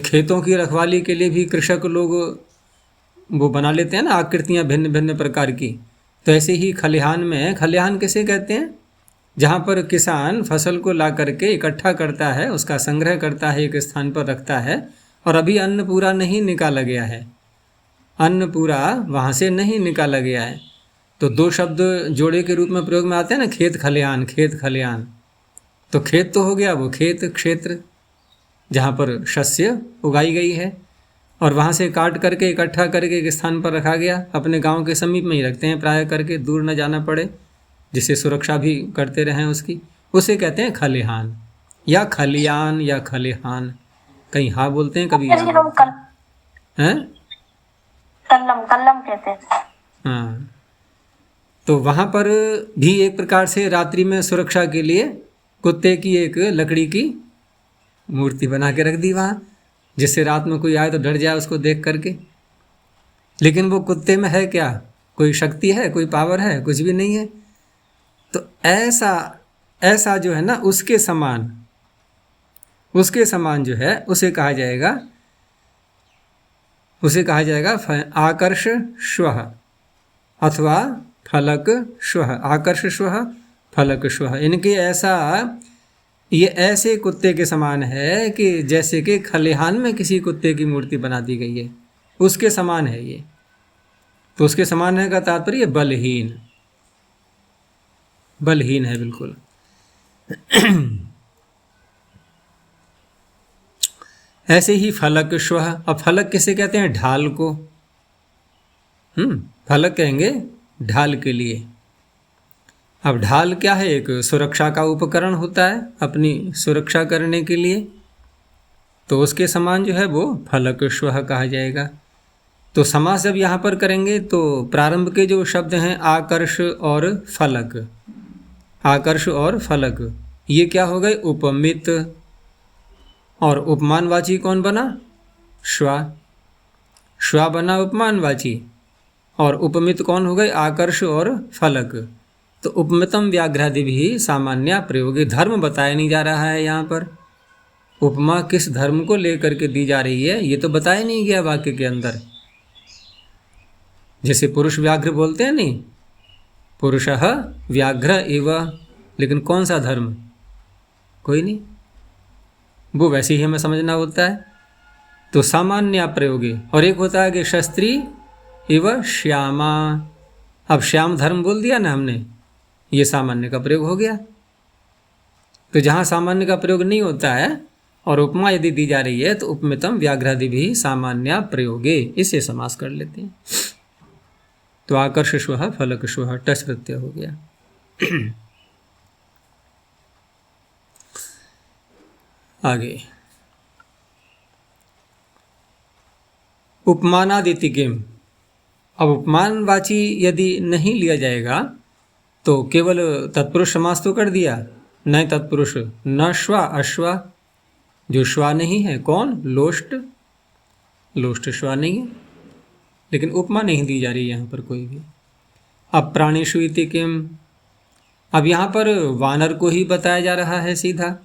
खेतों की रखवाली के लिए भी कृषक लोग वो बना लेते हैं ना आकृतियाँ भिन्न भिन्न प्रकार की, तो ऐसे ही खलिहान में, खलिहान किसे कहते हैं? जहाँ पर किसान फसल को ला करके इकट्ठा करता है, उसका संग्रह करता है, एक स्थान पर रखता है, और अभी अन्न पूरा नहीं निकाला गया है, अन्न पूरा वहाँ से नहीं निकाला गया है, तो दो शब्द जोड़े के रूप में प्रयोग में आते हैं ना, खेत खलिहान, खेत खलिहान। तो खेत तो हो गया वो खेत क्षेत्र जहाँ पर शस्य उगाई गई है, और वहाँ से काट करके इकट्ठा करके एक स्थान पर रखा गया, अपने गांव के समीप में ही रखते हैं प्राय करके, दूर न जाना पड़े, जिससे सुरक्षा भी करते रहें उसकी, उसे कहते हैं खलिहान या खलियान या खलिहान। कहीं हाँ बोलते हैं, कभी हैं कल्लम कहते हैं। हाँ, तो वहाँ पर भी एक प्रकार से रात्रि में सुरक्षा के लिए कुत्ते की एक लकड़ी की मूर्ति बना के रख दी वहाँ, जिससे रात में कोई आए तो डर जाए उसको देख करके। लेकिन वो कुत्ते में है क्या? कोई शक्ति है, कोई पावर है? कुछ भी नहीं है। तो ऐसा जो है ना, उसके समान जो है उसे कहा जाएगा आकर्ष श्वः अथवा फलक श्वः। आकर्ष श्वः, फलक श्वः, इनके ये ऐसे कुत्ते के समान है कि जैसे कि खलिहान में किसी कुत्ते की मूर्ति बना दी गई है, उसके समान है ये। तो उसके समान है का तात्पर्य बलहीन है बिल्कुल। ऐसे ही फलक श्वः। अब फलक किसे कहते हैं? ढाल को। फलक कहेंगे ढाल के लिए। अब ढाल क्या है? एक सुरक्षा का उपकरण होता है अपनी सुरक्षा करने के लिए, तो उसके समान जो है वो फलक श्वः कहा जाएगा। तो समास जब यहाँ पर करेंगे तो प्रारंभ के जो शब्द हैं आकर्ष और फलक, आकर्ष और फलक, ये क्या हो गए? उपमित। और उपमानवाची कौन बना? श्वा। श्वा बना उपमानवाची और उपमित कौन हो गए? आकर्ष और फलक। तो उपमितम व्याघ्रादि भी सामान्य प्रयोगी, धर्म बताया नहीं जा रहा है यहाँ पर। उपमा किस धर्म को लेकर के दी जा रही है ये तो बताया नहीं गया वाक्य के अंदर। जैसे पुरुष व्याघ्र बोलते हैं नहीं, पुरुषः व्याघ्र एव, लेकिन कौन सा धर्म? कोई नहीं, वो वैसे ही हमें समझना होता है। तो सामान्य प्रयोगी। और एक होता है कि शस्त्री एव श्यामा। अब श्याम धर्म बोल दिया ना हमने, ये सामान्य का प्रयोग हो गया। तो जहाँ सामान्य का प्रयोग नहीं होता है और उपमा यदि दी जा रही है तो उपमितम व्याघ्रादि भी सामान्य प्रयोगे, इसे समास कर लेते हैं। तो आकर्ष श्वः फलक श्वः टच प्रत्यय हो गया। आगे उपमानादिति किम। अब उपमानवाची यदि नहीं लिया जाएगा तो केवल तत्पुरुष समास तो कर दिया, नहीं तत्पुरुष न श्वा अश्वा, जो श्वा नहीं है कौन? लोष्ट। लोष्ट श्वा नहीं है, लेकिन उपमा नहीं दी जा रही यहाँ पर कोई भी। अब प्राणिषु इति किम। अब यहाँ पर वानर को ही बताया जा रहा है सीधा,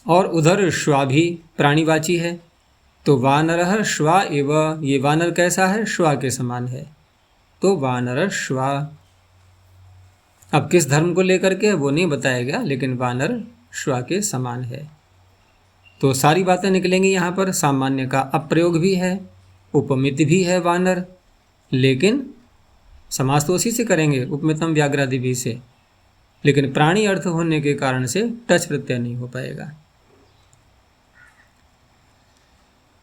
और उधर श्वा भी प्राणीवाची है। तो वानरः श्वा एव, ये वानर कैसा है? श्वा के समान है। तो वानर श्वा। अब किस धर्म को लेकर के वो नहीं बताएगा, लेकिन वानर श्वा के समान है। तो सारी बातें निकलेंगी यहाँ पर। सामान्य का अप्रयोग भी है, उपमित भी है वानर, लेकिन समास तो उसी से करेंगे, उपमितम व्याघ्रादि भी से, लेकिन प्राणी अर्थ होने के कारण से टच प्रत्यय नहीं हो पाएगा।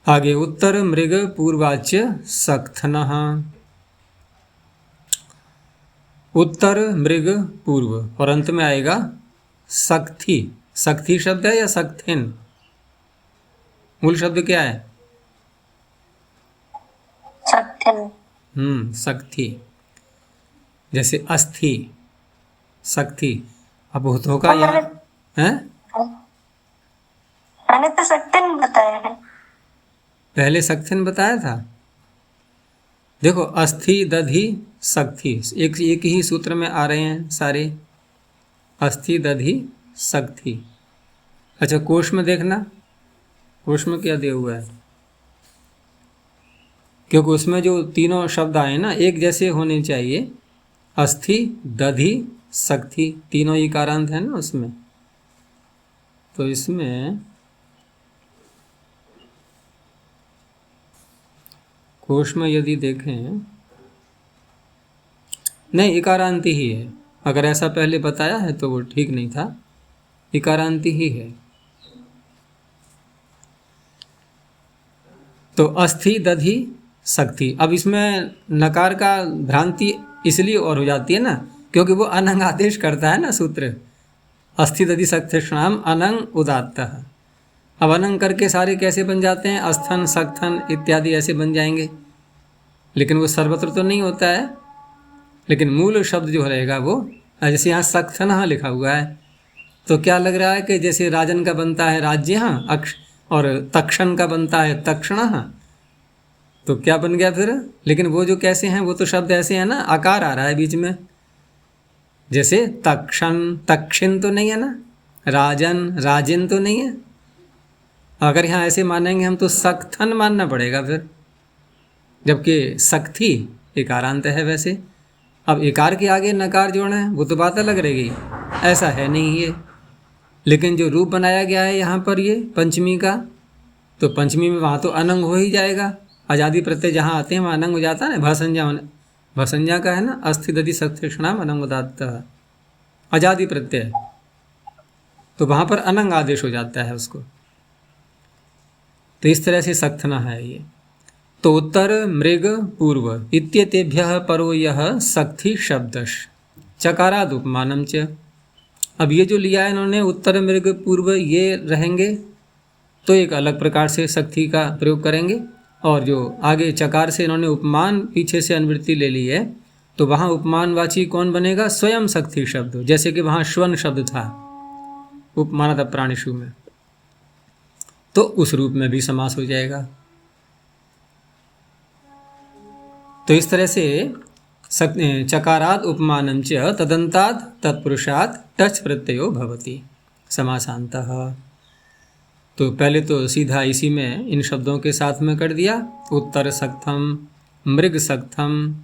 आगे उत्तर मृग पूर्वाच्य सक्थनः। उत्तर मृग पूर्व और अंत में आएगा सक्थी। सक्थी शब्द है या सक्थिन? मूल शब्द क्या है? सक्थी। जैसे अस्थि, सक्थी। अब भूतों का यहाँ है, मैंने तो सक्थिन बताया है। पहले सक्थिन बताया था। देखो अस्थि दधि सक्थी, एक ही सूत्र में आ रहे हैं सारे। अस्थि दधि सक्थी। अच्छा कोश में देखना, कोश में क्या दिया हुआ है, क्योंकि उसमें जो तीनों शब्द आए ना एक जैसे होने चाहिए। अस्थि दधि सक्थी, तीनों ही कारांत है ना उसमें। तो इसमें कोश में यदि देखें, नहीं इकारांति ही है। अगर ऐसा पहले बताया है तो वो ठीक नहीं था, इकारांति ही है। तो अस्थि दधि सक्थी। अब इसमें नकार का भ्रांति इसलिए और हो जाती है ना, क्योंकि वो अनंग आदेश करता है ना सूत्र। अस्थि दधि सक्थेषणाम अनंग उदात्तः। अब अनंग करके सारे कैसे बन जाते हैं? अस्थन सक्थन इत्यादि ऐसे बन जाएंगे, लेकिन वो सर्वत्र तो नहीं होता है। लेकिन मूल शब्द जो रहेगा वो, जैसे यहाँ सक्थन लिखा हुआ है तो क्या लग रहा है कि जैसे राजन का बनता है राज्य और तक्षण का बनता है तक्षण, तो क्या बन गया फिर? लेकिन वो जो कैसे हैं वो तो शब्द ऐसे हैं ना, आकार आ रहा है बीच में। जैसे तक्षण तक्षिण तो नहीं है ना, राजन राजिन तो नहीं है। अगर यहाँ ऐसे मानेंगे हम तो सक्थन मानना पड़ेगा फिर, जबकि सक्थी इकारांत है वैसे। अब इकार के आगे नकार जोड़ना है वो तो बात अलग रहेगी, ऐसा है नहीं ये। लेकिन जो रूप बनाया गया है यहाँ पर ये पंचमी का, तो पंचमी में वहाँ तो अनंग हो ही जाएगा। आजादी प्रत्यय जहाँ आते हैं वहाँ अनंग हो जाता है ना। भसंज्ञा का है ना, अस्थि दधि सक्थेषणाम अनंग उदात्तः, आजादी प्रत्यय, तो वहाँ पर अनंग आदेश हो जाता है उसको। तो इस तरह से सक्थना है ये। तो उत्तर मृग पूर्व इत्येतेभ्यः परो यह सक्थि शब्दश चकाराद उपमानम च। अब ये जो लिया है इन्होंने उत्तर मृग पूर्व, ये रहेंगे तो एक अलग प्रकार से सक्थि का प्रयोग करेंगे। और जो आगे चकार से इन्होंने उपमान पीछे से अनुवृत्ति ले ली है, तो वहाँ उपमानवाची कौन बनेगा? स्वयं शक्ति शब्द। जैसे कि वहाँ श्वन शब्द था उपमानात् प्राणिषु में, तो उस रूप में भी समास हो जाएगा। तो इस तरह से चकारात् उपमानं च तदन्तात् तत्पुरुषात् टच प्रत्ययो भवति समासान्तः। तो पहले तो सीधा इसी में इन शब्दों के साथ में कर दिया, उत्तर सक्थम, मृग सक्थम,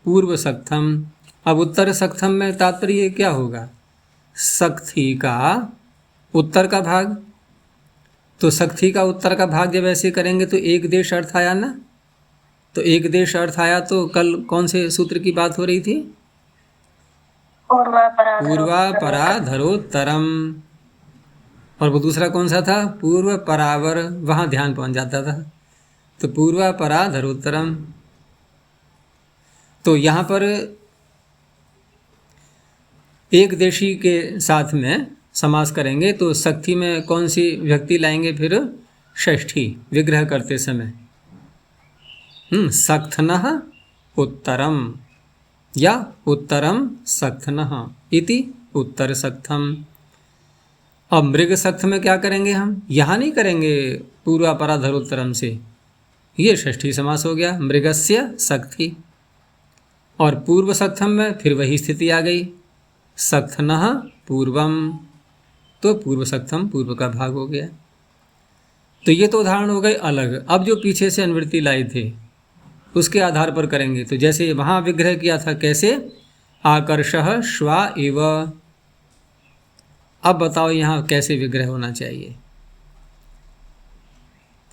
पूर्व सक्थम। अब उत्तर सक्थम में तात्पर्य क्या होगा? सक्थी का उत्तर का भाग। तो सक्थी का उत्तर का भाग जब ऐसे करेंगे तो एक देश अर्थ आया ना। तो एक देश अर्थ आया तो कल कौन से सूत्र की बात हो रही थी? पूर्वापराधरोत्तरम। और वो दूसरा कौन सा था? पूर्व परावर। वहाँ ध्यान पहुँच जाता था। तो पूर्वापराधरोत्तरम। तो यहाँ पर एक देशी के साथ में समास करेंगे तो सक्थी में कौन सी व्यक्ति लाएंगे? फिर षष्ठी विग्रह करते समय। सक्थनः उत्तरम या उत्तरम सक्थनः इति उत्तर सक्थम। अब मृग सक्थ में क्या करेंगे हम? यहाँ नहीं करेंगे पूर्वापराधरोत्तरम से, ये षष्ठी समास हो गया मृगस्य सक्थी। और पूर्व सक्थम में फिर वही स्थिति आ गई, सक्थनः पूर्वम, तो पूर्व सक्थम पूर्व का भाग हो गया। तो ये तो उदाहरण हो गए अलग। अब जो पीछे से अनुवृत्ति लाई थे उसके आधार पर करेंगे। तो जैसे वहाँ विग्रह किया था कैसे? आकर्षः श्वा इव। अब बताओ यहाँ कैसे विग्रह होना चाहिए?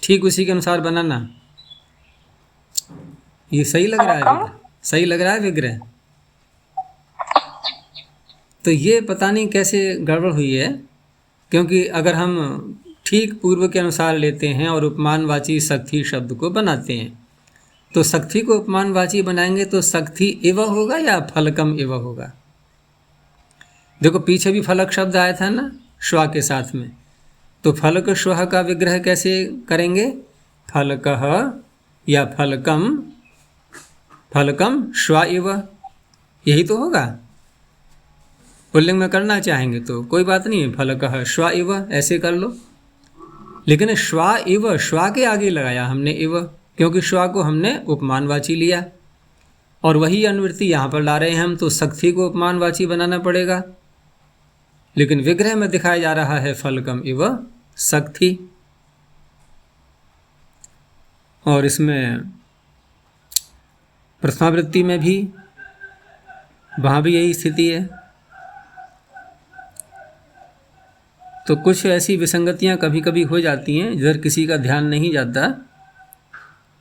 ठीक उसी के अनुसार बनाना। ये सही लग रहा है विग्रह? सही लग रहा है विग्रह? तो ये पता नहीं कैसे गड़बड़ हुई है, क्योंकि अगर हम ठीक पूर्व के अनुसार लेते हैं और उपमानवाची सक्थी शब्द को बनाते हैं तो सक्थी को उपमानवाची बनाएंगे तो सक्थी इव होगा या फलकम इव होगा? देखो पीछे भी फलक शब्द आया था ना श्वा के साथ में। तो फलक श्वः का विग्रह कैसे करेंगे? फलकः या फलकम, फलकम श्वा इव, यही तो होगा। पुल्लिंग में करना चाहेंगे तो कोई बात नहीं है, फलकः श्वा इव ऐसे कर लो। लेकिन श्वा इव, श्वा के आगे लगाया हमने इव, क्योंकि श्वा को हमने उपमानवाची लिया और वही अनुवृत्ति यहाँ पर ला रहे हैं हम, तो सक्थी को उपमानवाची बनाना पड़ेगा। लेकिन विग्रह में दिखाया जा रहा है फलकम इव सक्थी। और इसमें प्रथमावृत्ति में भी वहाँ भी यही स्थिति है। तो कुछ ऐसी विसंगतियाँ कभी कभी हो जाती हैं जिधर किसी का ध्यान नहीं जाता,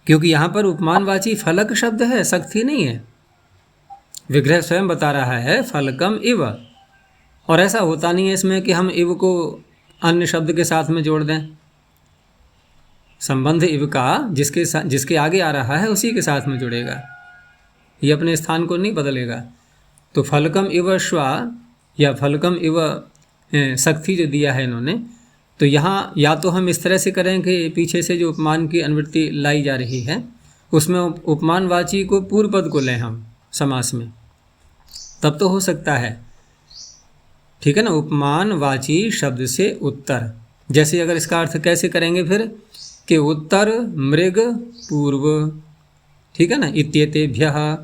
क्योंकि यहाँ पर उपमानवाची फलक शब्द है, सक्थी नहीं है। विग्रह स्वयं बता रहा है फलकम इव, और ऐसा होता नहीं है इसमें कि हम इव को अन्य शब्द के साथ में जोड़ दें। संबंध इव का जिसके आगे आ रहा है उसी के साथ में जुड़ेगा, ये अपने स्थान को नहीं बदलेगा। तो फलकम इव श्वा या फलकम इव सक्थी जो दिया है इन्होंने, तो यहाँ या तो हम इस तरह से करें कि पीछे से जो उपमान की अनुवृत्ति लाई जा रही है उसमें उपमानवाची को पूर्व पद को लें हम समास में, तब तो हो सकता है, ठीक है ना। उपमानवाची शब्द से उत्तर, जैसे अगर इसका अर्थ कैसे करेंगे फिर कि उत्तर मृग पूर्व, ठीक है ना। इत्येतेभ्यः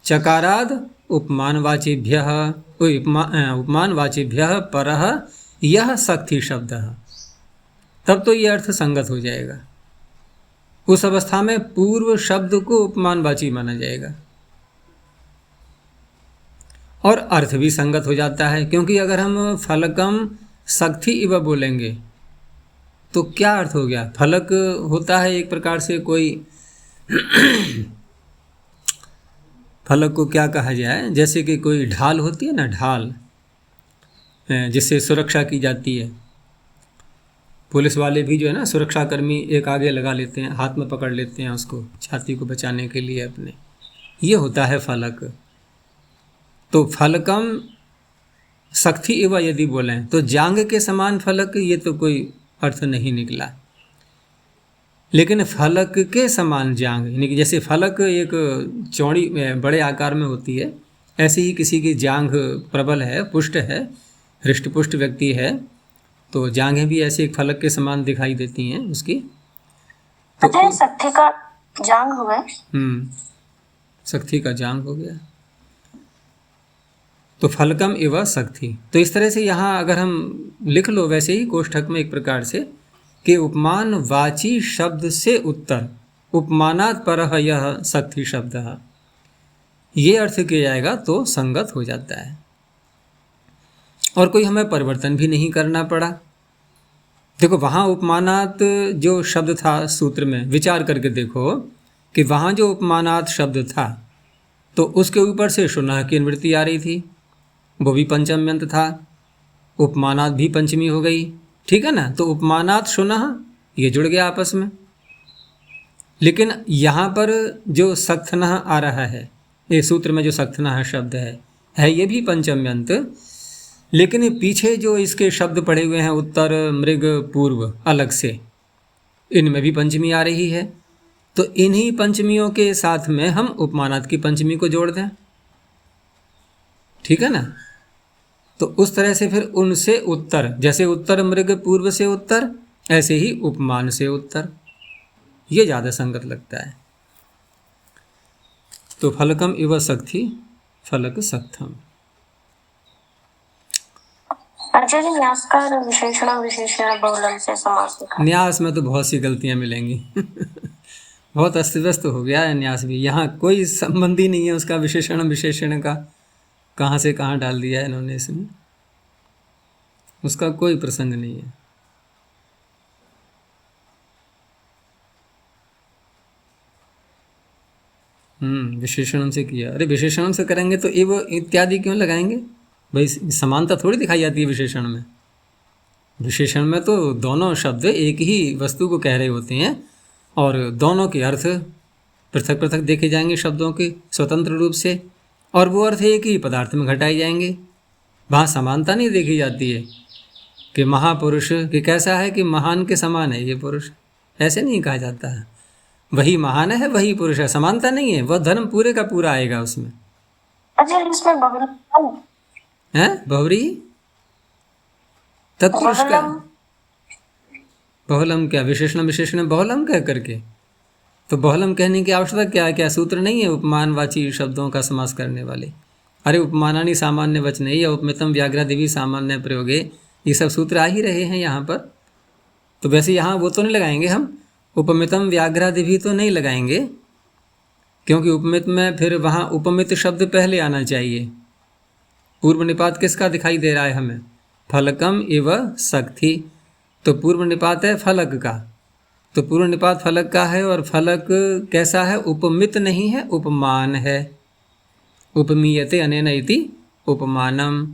चकाराद उपमानवाचीभ्यः उपमानवाचीभ्यः परः यह सक्थी शब्द, तब तो ये अर्थ संगत हो जाएगा। उस अवस्था में पूर्व शब्द को उपमानवाची माना जाएगा और अर्थ भी संगत हो जाता है, क्योंकि अगर हम फलकम सक्थी इव बोलेंगे तो क्या अर्थ हो गया? फलक होता है एक प्रकार से कोई फलक को क्या कहा जाए, जैसे कि कोई ढाल होती है ना, ढाल जिससे सुरक्षा की जाती है। पुलिस वाले भी जो है ना, सुरक्षाकर्मी एक आगे लगा लेते हैं, हाथ में पकड़ लेते हैं उसको छाती को बचाने के लिए अपने, ये होता है फलक। तो फलकम सक्थी इव यदि बोलें तो जांग के समान फलक, ये तो कोई अर्थ नहीं निकला। लेकिन फलक के समान जांघ, यानी कि जैसे फलक एक चौड़ी बड़े आकार में होती है, ऐसे ही किसी की जांघ प्रबल है, पुष्ट है, हृष्टपुष्ट व्यक्ति है, तो जांघें भी ऐसे एक फलक के समान दिखाई देती हैं उसकी। तो शक्ति का जांघ हो गया। शक्ति का जांघ हो गया, तो फलकम एवं शक्ति। तो इस तरह से यहाँ अगर हम लिख लो वैसे ही कोष्ठक में एक प्रकार से कि उपमान वाची शब्द से उत्तर उपमानात् परः यह शक्ति शब्द, ये अर्थ किया जाएगा तो संगत हो जाता है और कोई हमें परिवर्तन भी नहीं करना पड़ा। देखो वहाँ उपमानात् जो शब्द था सूत्र में, विचार करके देखो कि वहाँ जो उपमानात् शब्द था तो उसके ऊपर से शुनः की निवृत्ति आ रही थी, वो भी पंचम्यंत था, उपमानात् भी पंचमी हो गई, ठीक है ना। तो उपमानात् शुनः ये जुड़ गया आपस में। लेकिन यहाँ पर जो सक्थनः आ रहा है, ये सूत्र में जो सक्थनः शब्द है ये भी पंचम्यंत, लेकिन पीछे जो इसके शब्द पड़े हुए हैं उत्तर, मृग, पूर्व अलग से, इनमें भी पंचमी आ रही है। तो इन्हीं पंचमियों के साथ में हम उपमानात् की पंचमी को जोड़ दें, ठीक है ना। तो उस तरह से फिर उनसे उत्तर, जैसे उत्तर मृग पूर्व से उत्तर, ऐसे ही उपमान से उत्तर, ये ज़्यादा संगत लगता है। तो फलकम इव शक्ति फलक शक्तम। आचार्य न्यासकार विशेषण विशेषण बहुलम से समास लिखा। न्यास में तो बहुत सी गलतियां मिलेंगी बहुत अस्त व्यस्त हो गया है न्यास भी, यहाँ कोई संबंध ही नहीं है उसका विशेषण विशेषण का, कहाँ से कहाँ डाल दिया है इन्होंने इसमें, उसका कोई प्रसंग नहीं है। विशेषण से किया, अरे विशेषण से करेंगे तो एव इत्यादि क्यों लगाएंगे भाई, समानता थोड़ी दिखाई जाती है विशेषण में। विशेषण में तो दोनों शब्द एक ही वस्तु को कह रहे होते हैं और दोनों के अर्थ पृथक पृथक देखे जाएंगे शब्दों के स्वतंत्र रूप से, और वो अर्थ एक ही पदार्थ में घटाए जाएंगे। वहाँ समानता नहीं देखी जाती है कि महापुरुष कि कैसा है कि महान के समान है ये पुरुष, ऐसे नहीं कहा जाता है। वही महान है, वही पुरुष है, समानता नहीं है, वह धर्म पूरे का पूरा आएगा उसमें। अच्छा, इसमें बहुलम है, बहुरी तत्पुरुष का बहुलम क्या, विशेषण विशेषण बहुलम कह करके, तो बहुलम कहने की आवश्यकता क्या है, क्या सूत्र नहीं है उपमानवाची शब्दों का समास करने वाले। अरे उपमानानि सामान्य वचने या उपमितम व्याघ्रादिवी सामान्य प्रयोगे, ये सब सूत्र आ ही रहे हैं यहाँ पर। तो वैसे यहाँ वो तो नहीं लगाएंगे हम, उपमितम व्याघ्रादिभी तो नहीं लगाएंगे, क्योंकि उपमित में फिर वहाँ उपमित शब्द पहले आना चाहिए। पूर्व निपात किसका दिखाई दे रहा है हमें, फलकम एव शक्ति, तो पूर्व निपात है फलक का, तो पूर्व निपात फलक का है और फलक कैसा है, उपमित नहीं है, उपमान है। उपमीयते अनेन इति उपमानम,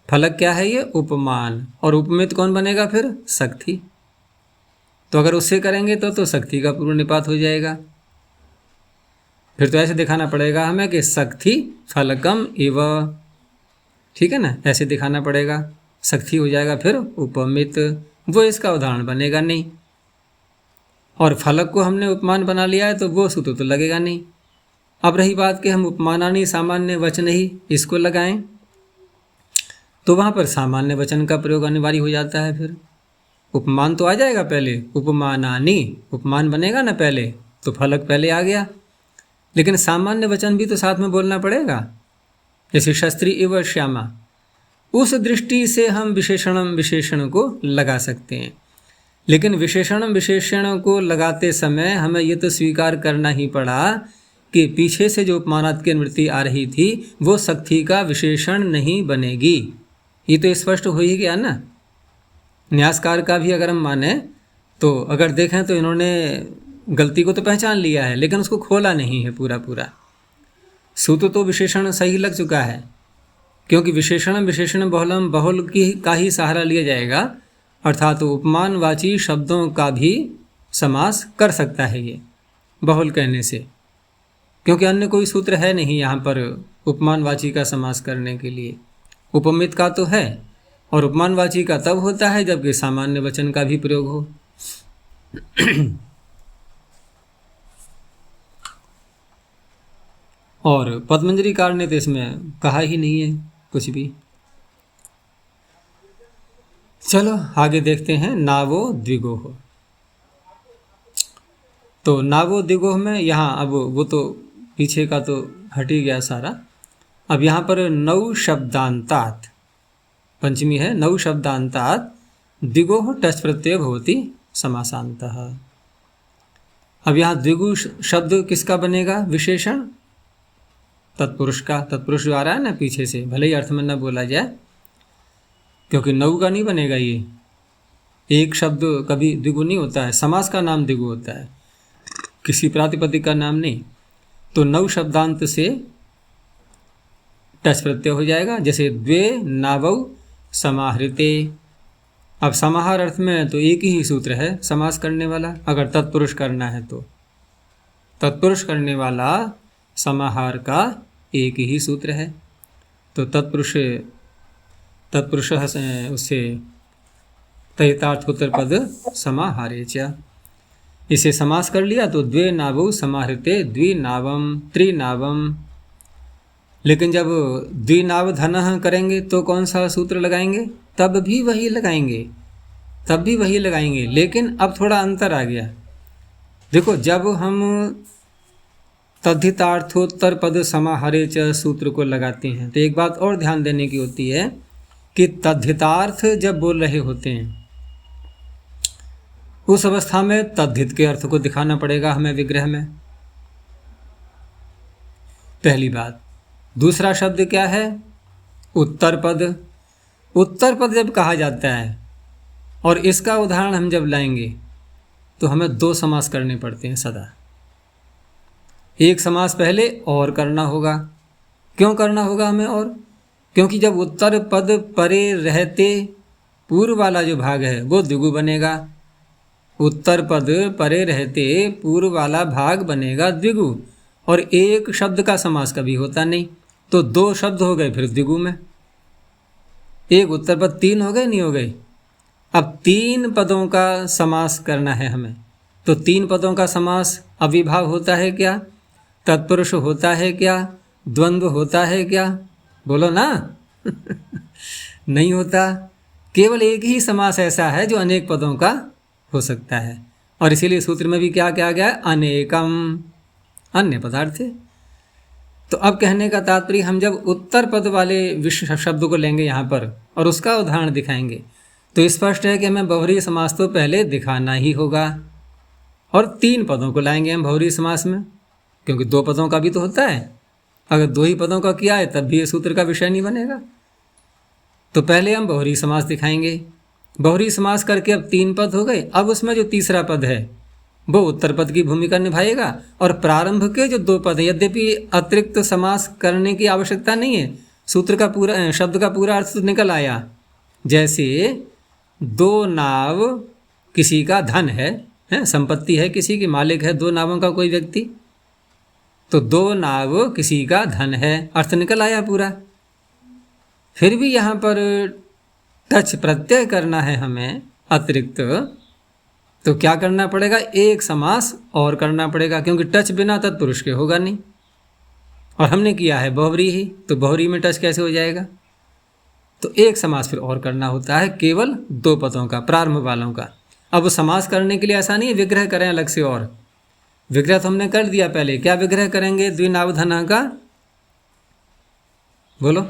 फलक क्या है ये, उपमान, और उपमित कौन बनेगा फिर, शक्ति। तो अगर उससे करेंगे तो शक्ति का पूर्व निपात हो जाएगा। फिर तो ऐसे दिखाना पड़ेगा हमें कि शक्ति फलकम एव, ठीक है ना, ऐसे दिखाना पड़ेगा, शक्ति हो जाएगा फिर उपमित, वो इसका उदाहरण बनेगा नहीं। और फलक को हमने उपमान बना लिया है तो वो सूत्र तो लगेगा नहीं। अब रही बात कि हम उपमानानि सामान्य वचन ही इसको लगाएं, तो वहाँ पर सामान्य वचन का प्रयोग अनिवार्य हो जाता है। फिर उपमान तो आ जाएगा पहले, उपमानानि उपमान बनेगा ना पहले, तो फलक पहले आ गया, लेकिन सामान्य वचन भी तो साथ में बोलना पड़ेगा, जैसे शस्त्री इव श्यामा। उस दृष्टि से हम विशेषणम विशेषण को लगा सकते हैं, लेकिन विशेषणम विशेषण को लगाते समय हमें ये तो स्वीकार करना ही पड़ा कि पीछे से जो उपमानात् की निवृत्ति आ रही थी वो शक्ति का विशेषण नहीं बनेगी। ये तो स्पष्ट हो ही गया ना। न्यासकार का भी अगर हम माने तो अगर देखें तो इन्होंने गलती को तो पहचान लिया है, लेकिन उसको खोला नहीं है पूरा पूरा। सूत्र तो विशेषण सही लग चुका है, क्योंकि विशेषण विशेषण बहुलम बहुल की का ही सहारा लिया जाएगा, अर्थात तो उपमानवाची शब्दों का भी समास कर सकता है ये बहुल कहने से, क्योंकि अन्य कोई सूत्र है नहीं यहाँ पर उपमानवाची का समास करने के लिए। उपमित का तो है, और उपमानवाची का तब होता है जबकि सामान्य वचन का भी प्रयोग हो। और पद्मंजरीकार ने तो इसमें कहा ही नहीं है कुछ भी। चलो आगे देखते हैं नावो द्विगोह। तो नावो द्विगोह में यहाँ अब वो तो पीछे का तो हट ही गया सारा। अब यहाँ पर नौ शब्दांतात, पंचमी है, नौ शब्दांतात द्विगोह टच प्रत्यय भवति समासांतः। अब यहाँ द्विगु शब्द किसका बनेगा? विशेषण तत्पुरुष का। तत्पुरुष जो आ रहा है ना पीछे से, भले ही अर्थ में न बोला जाए, क्योंकि नौ का नहीं बनेगा ये। एक शब्द कभी द्विगु नहीं होता है, समास का नाम द्विगु होता है, किसी प्रातिपदिक का नाम नहीं। तो नौ शब्दांत से टच प्रत्यय हो जाएगा, जैसे द्वे नावौ समाहृते। अब समाहार अर्थ में तो एक ही सूत्र है समास करने वाला, अगर तत्पुरुष करना है तो तत्पुरुष करने वाला समाहार का एक ही सूत्र है। तो तत्पुरुष उससे तयतार्थ उत्तर पद समाहारे च, इसे समास कर लिया तो द्वे नावौ समाहृते द्विनावम त्रिनावम। लेकिन जब द्विनाव धनः करेंगे तो कौन सा सूत्र लगाएंगे? तब भी वही लगाएंगे, लेकिन अब थोड़ा अंतर आ गया। देखो, जब हम तद्धितार्थोत्तर पद समाहरे च सूत्र को लगाते हैं तो एक बात और ध्यान देने की होती है कि तद्धितार्थ जब बोल रहे होते हैं उस अवस्था में तद्धित के अर्थ को दिखाना पड़ेगा हमें विग्रह में, पहली बात। दूसरा शब्द क्या है? उत्तर पद। उत्तर पद जब कहा जाता है और इसका उदाहरण हम जब लाएंगे तो हमें दो समास करने पड़ते हैं सदा। एक समास पहले और करना होगा। क्यों करना होगा हमें और? क्योंकि जब उत्तर पद परे रहते पूर्व वाला जो भाग है वो द्विगु बनेगा। उत्तर पद परे रहते पूर्व वाला भाग बनेगा द्विगु, और एक शब्द का समास कभी होता नहीं। तो दो शब्द हो गए फिर द्विगु में, एक उत्तर पद, तीन हो गए, नहीं हो गए? अब तीन पदों का समास करना है हमें, तो तीन पदों का समास अविभाव होता है क्या? तत्पुरुष होता है क्या? द्वंद्व होता है क्या? बोलो ना। नहीं होता। केवल एक ही समास ऐसा है जो अनेक पदों का हो सकता है, और इसीलिए सूत्र में भी क्या क्या गया? अनेकम, अन्य पदार्थ। तो अब कहने का तात्पर्य, हम जब उत्तर पद वाले विश्व शब्द को लेंगे यहाँ पर और उसका उदाहरण दिखाएंगे तो स्पष्ट है कि हमें बहुव्रीहि समास तो पहले दिखाना ही होगा, और तीन पदों को लाएंगे हम बहुव्रीहि समास में, क्योंकि दो पदों का भी तो होता है। अगर दो ही पदों का किया है तब भी ये सूत्र का विषय नहीं बनेगा। तो पहले हम बहुव्रीहि समास दिखाएंगे। बहुव्रीहि समास करके अब तीन पद हो गए। अब उसमें जो तीसरा पद है वो उत्तर पद की भूमिका निभाएगा, और प्रारंभ के जो दो पद है, यद्यपि अतिरिक्त समास करने की आवश्यकता नहीं है, सूत्र का पूरा, शब्द का पूरा अर्थ तो निकल आया। जैसे दो नाव किसी का धन है, संपत्ति है किसी की, मालिक है दो नावों का कोई व्यक्ति, तो दो नाव किसी का धन है, अर्थ निकल आया पूरा। फिर भी यहाँ पर टच प्रत्यय करना है हमें अतिरिक्त, तो क्या करना पड़ेगा? एक समास और करना पड़ेगा, क्योंकि टच बिना तत्पुरुष के होगा नहीं, और हमने किया है बहुव्रीहि, तो बहुव्रीहि में टच कैसे हो जाएगा? तो एक समास फिर और करना होता है, केवल दो पदों का, प्रारंभ वालों का। अब समास करने के लिए ऐसा नहीं है विग्रह करें अलग से, और विग्रह तो हमने कर दिया पहले। क्या विग्रह करेंगे द्विनावधना का? बोलो।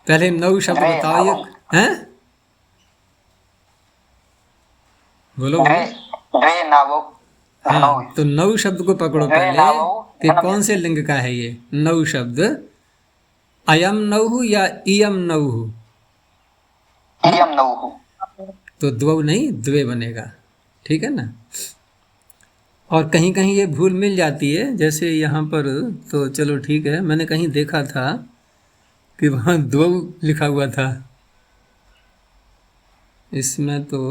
पहले नौ शब्द बताओ ये, हैं? बोलो बोलो। हाँ, तो नौ शब्द को पकड़ो पहले कि कौन से लिंग का है ये नौ शब्द। अयम नौहु या इयम नौहु? इयम नौहु। तो द्वौ नहीं द्वे बनेगा, ठीक है ना। और कहीं कहीं ये भूल मिल जाती है, जैसे यहाँ पर तो चलो ठीक है, मैंने कहीं देखा था कि वहाँ द्वौ लिखा हुआ था, इसमें तो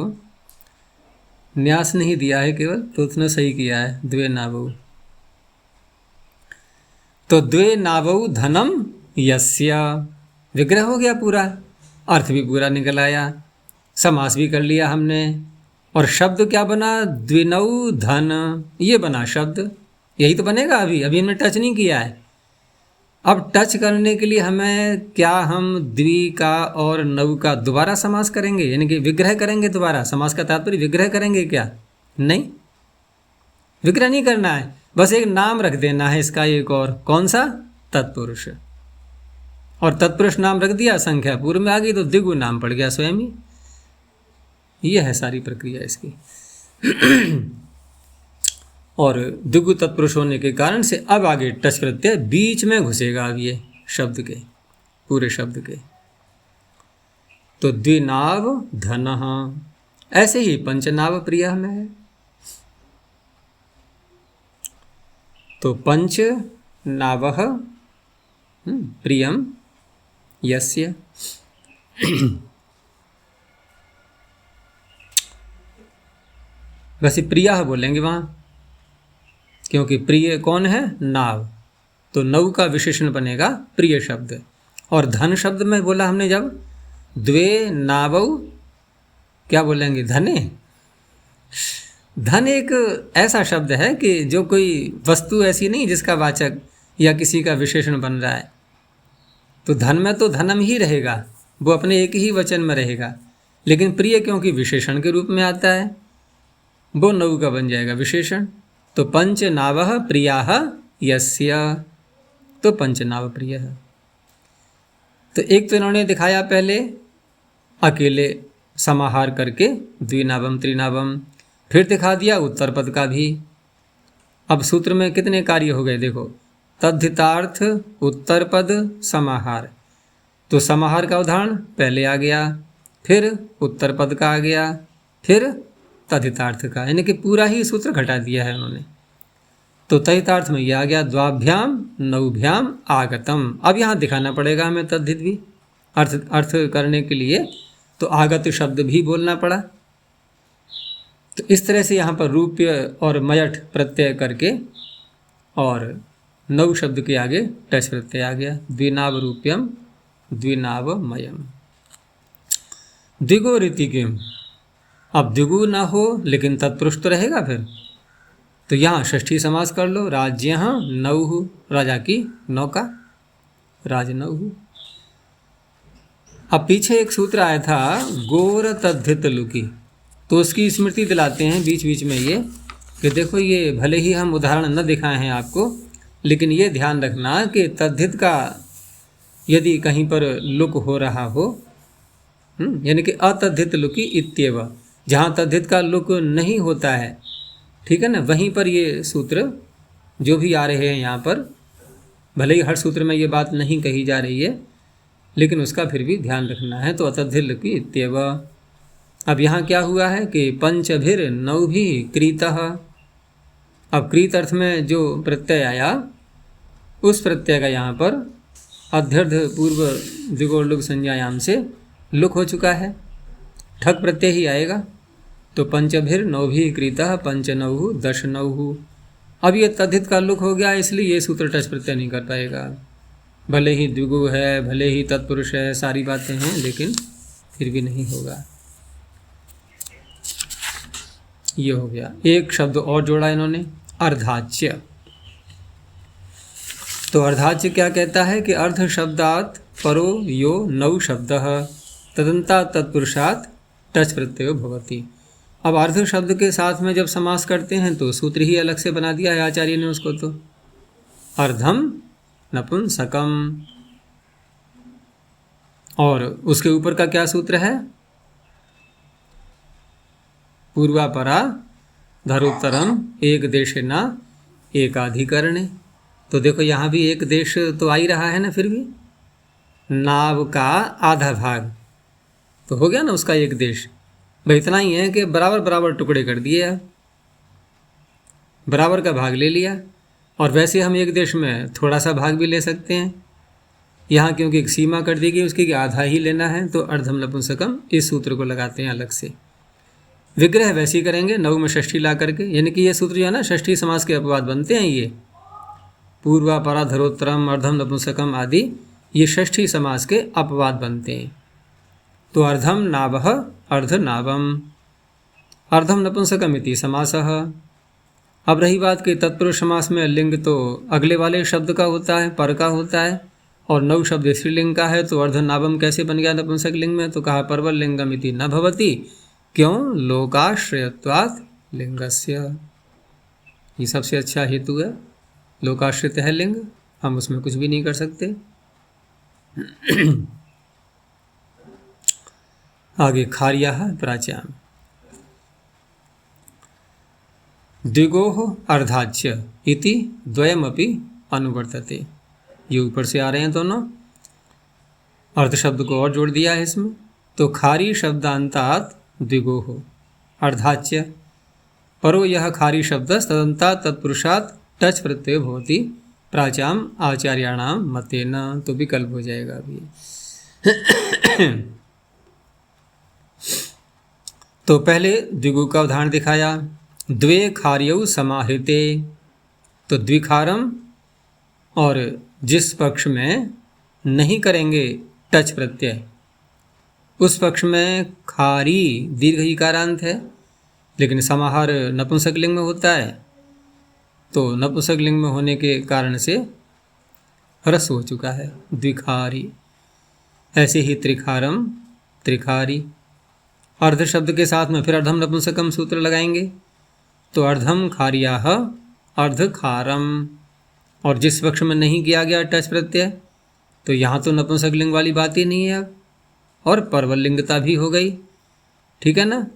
न्यास नहीं दिया है केवल, तो उसने सही किया है, द्वे नावौ। तो द्वे नावौ धनम यस्य, विग्रह हो गया पूरा। अर्थ भी पूरा निकल आया, समास भी कर लिया हमने, और शब्द क्या बना, द्विनौ धन, ये बना शब्द। यही तो बनेगा। अभी हमने टच नहीं किया है। अब टच करने के लिए हमें क्या, हम द्वि का और नौ का दोबारा समास करेंगे, यानी कि विग्रह करेंगे दोबारा। समास का तात्पर्य विग्रह करेंगे क्या? नहीं, विग्रह नहीं करना है, बस एक नाम रख देना है इसका एक और। कौन सा? तत्पुरुष। और तत्पुरुष नाम रख दिया, संख्या पूर्व में आ गई तो द्विगु नाम पड़ गया स्वयं ही। ये है सारी प्रक्रिया इसकी। और द्विगु तत्पुरुष होने के कारण से अब आगे टच प्रत्यय बीच में घुसेगा। अब ये शब्द के, पूरे शब्द के। तो द्विनाव धनः, ऐसे ही पंचनाव प्रिय में है। तो पंच नावः प्रियम यस्य। वैसे प्रिया बोलेंगे वहाँ, क्योंकि प्रिय कौन है? नाव। तो नव का विशेषण बनेगा प्रिय शब्द। और धन शब्द में बोला हमने जब, द्वे नावौ, क्या बोलेंगे? धने। धन एक ऐसा शब्द है कि जो कोई वस्तु ऐसी नहीं जिसका वाचक या किसी का विशेषण बन रहा है। तो धन में तो धनम ही रहेगा, वो अपने एक ही वचन में रहेगा। लेकिन प्रिय क्योंकि विशेषण के रूप में आता है, वो नव का बन जाएगा विशेषण। तो पंच नावः प्रियाः यस्य, तो पंचनाव प्रिय है। तो एक तो इन्होंने दिखाया पहले अकेले समाहार करके द्विनावम त्रिनावम, फिर दिखा दिया उत्तर पद का भी। अब सूत्र में कितने कार्य हो गए देखो, तद्धितार्थ, उत्तर पद, समाहार। तो समाहार का उदाहरण पहले आ गया, फिर उत्तर पद का आ गया, फिर तद्धितार्थ का, यानी कि पूरा ही सूत्र घटा दिया है उन्होंने। तो तद्धितार्थ में यह आ गया द्वाभ्याम नौभ्याम आगतम। अब यहाँ दिखाना पड़ेगा हमें तद्धित भी, अर्थ करने के लिए तो आगत शब्द भी बोलना पड़ा। तो इस तरह से यहाँ पर रूप्य और मयठ प्रत्यय करके और नौ शब्द के आगे टच प्रत्यय आ गया। द्विनाव रूप्यम द्विनाव मयम। द्विगो ऋतिकिम, अब द्विगु ना हो लेकिन तत्पुरुष तो रहेगा फिर, तो यहाँ षष्ठी समास कर लो। राज्य नौहु, राजा की नौका, राजनौहु। अब पीछे एक सूत्र आया था गोर तद्धित लुकी, तो उसकी स्मृति दिलाते हैं बीच बीच में ये कि देखो, ये भले ही हम उदाहरण न दिखाए हैं आपको, लेकिन ये ध्यान रखना कि तद्धित का यदि कहीं पर लुक हो रहा हो, यानी कि अतद्धित लुकी इत्येव, जहाँ तद्धित का लुक नहीं होता है, ठीक है ना, वहीं पर ये सूत्र जो भी आ रहे हैं यहाँ पर, भले ही हर सूत्र में ये बात नहीं कही जा रही है, लेकिन उसका फिर भी ध्यान रखना है। तो अतद्धित लुकी इत्येव। अब यहाँ क्या हुआ है कि पंचभिर नौभि क्रीतः। अब क्रीत अर्थ में जो प्रत्यय आया, उस प्रत्यय का यहाँ पर अध्यर्ध पूर्व द्विगोर लुक संज्ञायाम से लुक हो चुका है, ठक प्रत्यय ही आएगा। तो पंचभिर नौभि क्रीतः पंचनौहु दशनौहु। अब ये तद्धित का लुक हो गया, इसलिए ये सूत्र टच प्रत्यय नहीं कर पाएगा। भले ही द्विगु है, भले ही तत्पुरुष है, सारी बातें हैं, लेकिन फिर भी नहीं होगा। ये हो गया। एक शब्द और जोड़ा इन्होंने, अर्धाच्य। तो अर्धाच्य क्या कहता है कि अर्ध शब्दात परो यो नौ शब्दः तदंता तत्पुरुषात् टच प्रत्ययो भवति। अब अर्ध शब्द के साथ में जब समास करते हैं तो सूत्र ही अलग से बना दिया है आचार्य ने उसको। तो अर्धम नपुंसकम, और उसके ऊपर का क्या सूत्र है, पूर्वापरा धरोत्तरम एक देशेना एकाधिकरणे। तो देखो यहाँ भी एक देश तो आ ही रहा है ना, फिर भी नाव का आधा भाग तो हो गया ना उसका एक देश। भाई इतना ही है कि बराबर बराबर टुकड़े कर दिए, बराबर का भाग ले लिया। और वैसे हम एक देश में थोड़ा सा भाग भी ले सकते हैं, यहाँ क्योंकि एक सीमा कर दी गई उसकी कि आधा ही लेना है, तो अर्धम नपुंसकम इस सूत्र को लगाते हैं अलग से। विग्रह वैसे ही करेंगे नव में षष्ठी ला करके, यानी कि ये सूत्र जो है ना षष्ठी समास के अपवाद बनते हैं। ये पूर्वापरा धरोत्तरम अर्धम नपुंसकम आदि ये षष्ठी समास के अपवाद बनते हैं। तो अर्धम नावः अर्धनावम, अर्धम नपुंसकमिति समासः। अब रही बात कि तत्पुरुष समास में लिंग तो अगले वाले शब्द का होता है, पर का होता है, और नौ शब्द स्त्रीलिंग का है, तो अर्धनावम कैसे बन गया नपुंसक लिंग में? तो कहा परवल लिंगमिति न भवति, क्यों? लोकाश्रयत्वात् लिंगस्य। ये सबसे अच्छा हेतु है, लोकाश्रित है लिंग, हम उसमें कुछ भी नहीं कर सकते। आगे खार्याः प्राच्याम्, द्विगोः अर्धाच्य इति द्वयमपि अनुवर्तते। ये ऊपर से आ रहे हैं दोनों, अर्ध शब्द को और जोड़ दिया है इसमें। तो खारी शब्दांतात् द्विगोः अर्धाच्य, परो यह खारी शब्द तदंतात् तत्पुरुषात् टच प्रत्यय भवति प्राचाम आचार्याणाम मतेन, तो विकल्प हो जाएगा अभी। तो पहले द्विगु का उदाहरण दिखाया, द्वे खार्यौ समाहृते, तो द्विखारम, और जिस पक्ष में नहीं करेंगे टच प्रत्यय उस पक्ष में खारी दीर्घ इकारांत है, लेकिन समाहार नपुंसक लिंग में होता है, तो नपुंसक लिंग में होने के कारण से ह्रस्व हो चुका है, द्विखारी। ऐसे ही त्रिखारम त्रिखारी, अर्ध शब्द के साथ में फिर अर्धम नपुंसकम सूत्र लगाएंगे, तो अर्धम खार्याः अर्धखारम, और जिस पक्ष में नहीं किया गया टच प्रत्यय, तो यहाँ तो नपुंसक लिंग वाली बात ही नहीं है अब, और परवल लिंगता भी हो गई, ठीक है ना।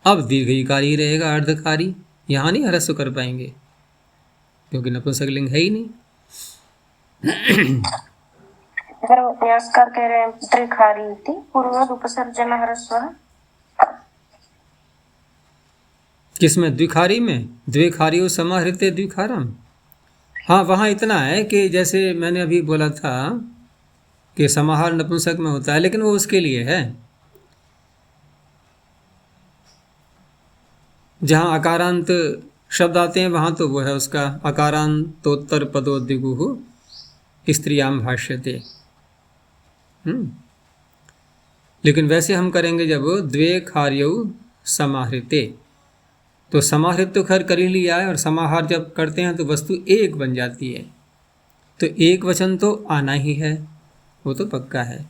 अब दीर्घ इकारी रहेगा अर्धखारी, यहाँ नहीं ह्रस्व कर पाएंगे क्योंकि नपुंसक लिंग है ही नहीं। अगर व्यासकार कह रहे हैं त्रिखारी थी पूर्ववद उपसर्जन ह्रस्व, किसमें? द्विखारी में, द्विखारियो समाहृते द्विखारम। हाँ, वहाँ इतना है कि जैसे मैंने अभी बोला था कि समाहार नपुंसक में होता है, लेकिन वो उसके लिए है जहाँ अकारांत शब्द आते हैं, वहाँ तो वो है उसका अकारांतोत्तर पदो द्विगुः स्त्रियाम भाष्यते। लेकिन वैसे हम करेंगे जब द्वे खार्यौ समाहृते, तो समाहृत तो खैर कर ही लिया है, और समाहार जब करते हैं तो वस्तु एक बन जाती है, तो एक वचन तो आना ही है, वो तो पक्का है।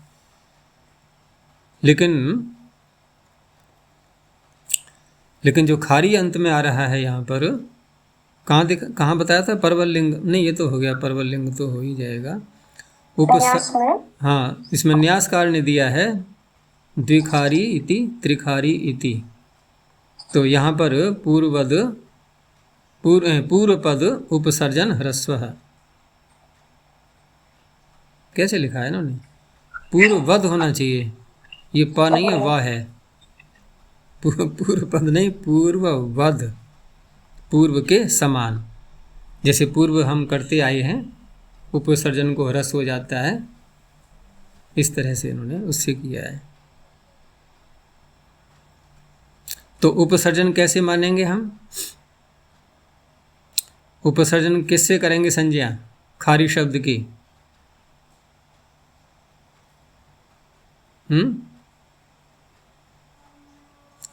लेकिन जो खारी अंत में आ रहा है यहाँ पर, कहाँ बताया था? परवल लिंग नहीं, ये तो हो गया, परवल लिंग तो हो ही जाएगा। हाँ, इसमें न्यास कारण दिया है द्विखारी इति त्रिखारी इति, तो यहाँ पर पूर्व पद उपसर्जन ह्रस्व है। कैसे लिखा है इन्होंने? पूर्ववद होना चाहिए, ये प नहीं है, वाह है। पूर्व पद नहीं, पूर्ववद, पूर्व के समान। जैसे पूर्व हम करते आए हैं, उपसर्जन को ह्रस्व हो जाता है, इस तरह से इन्होंने उससे किया है। तो उपसर्जन कैसे मानेंगे हम? उपसर्जन किससे करेंगे संज्ञा खारी शब्द की?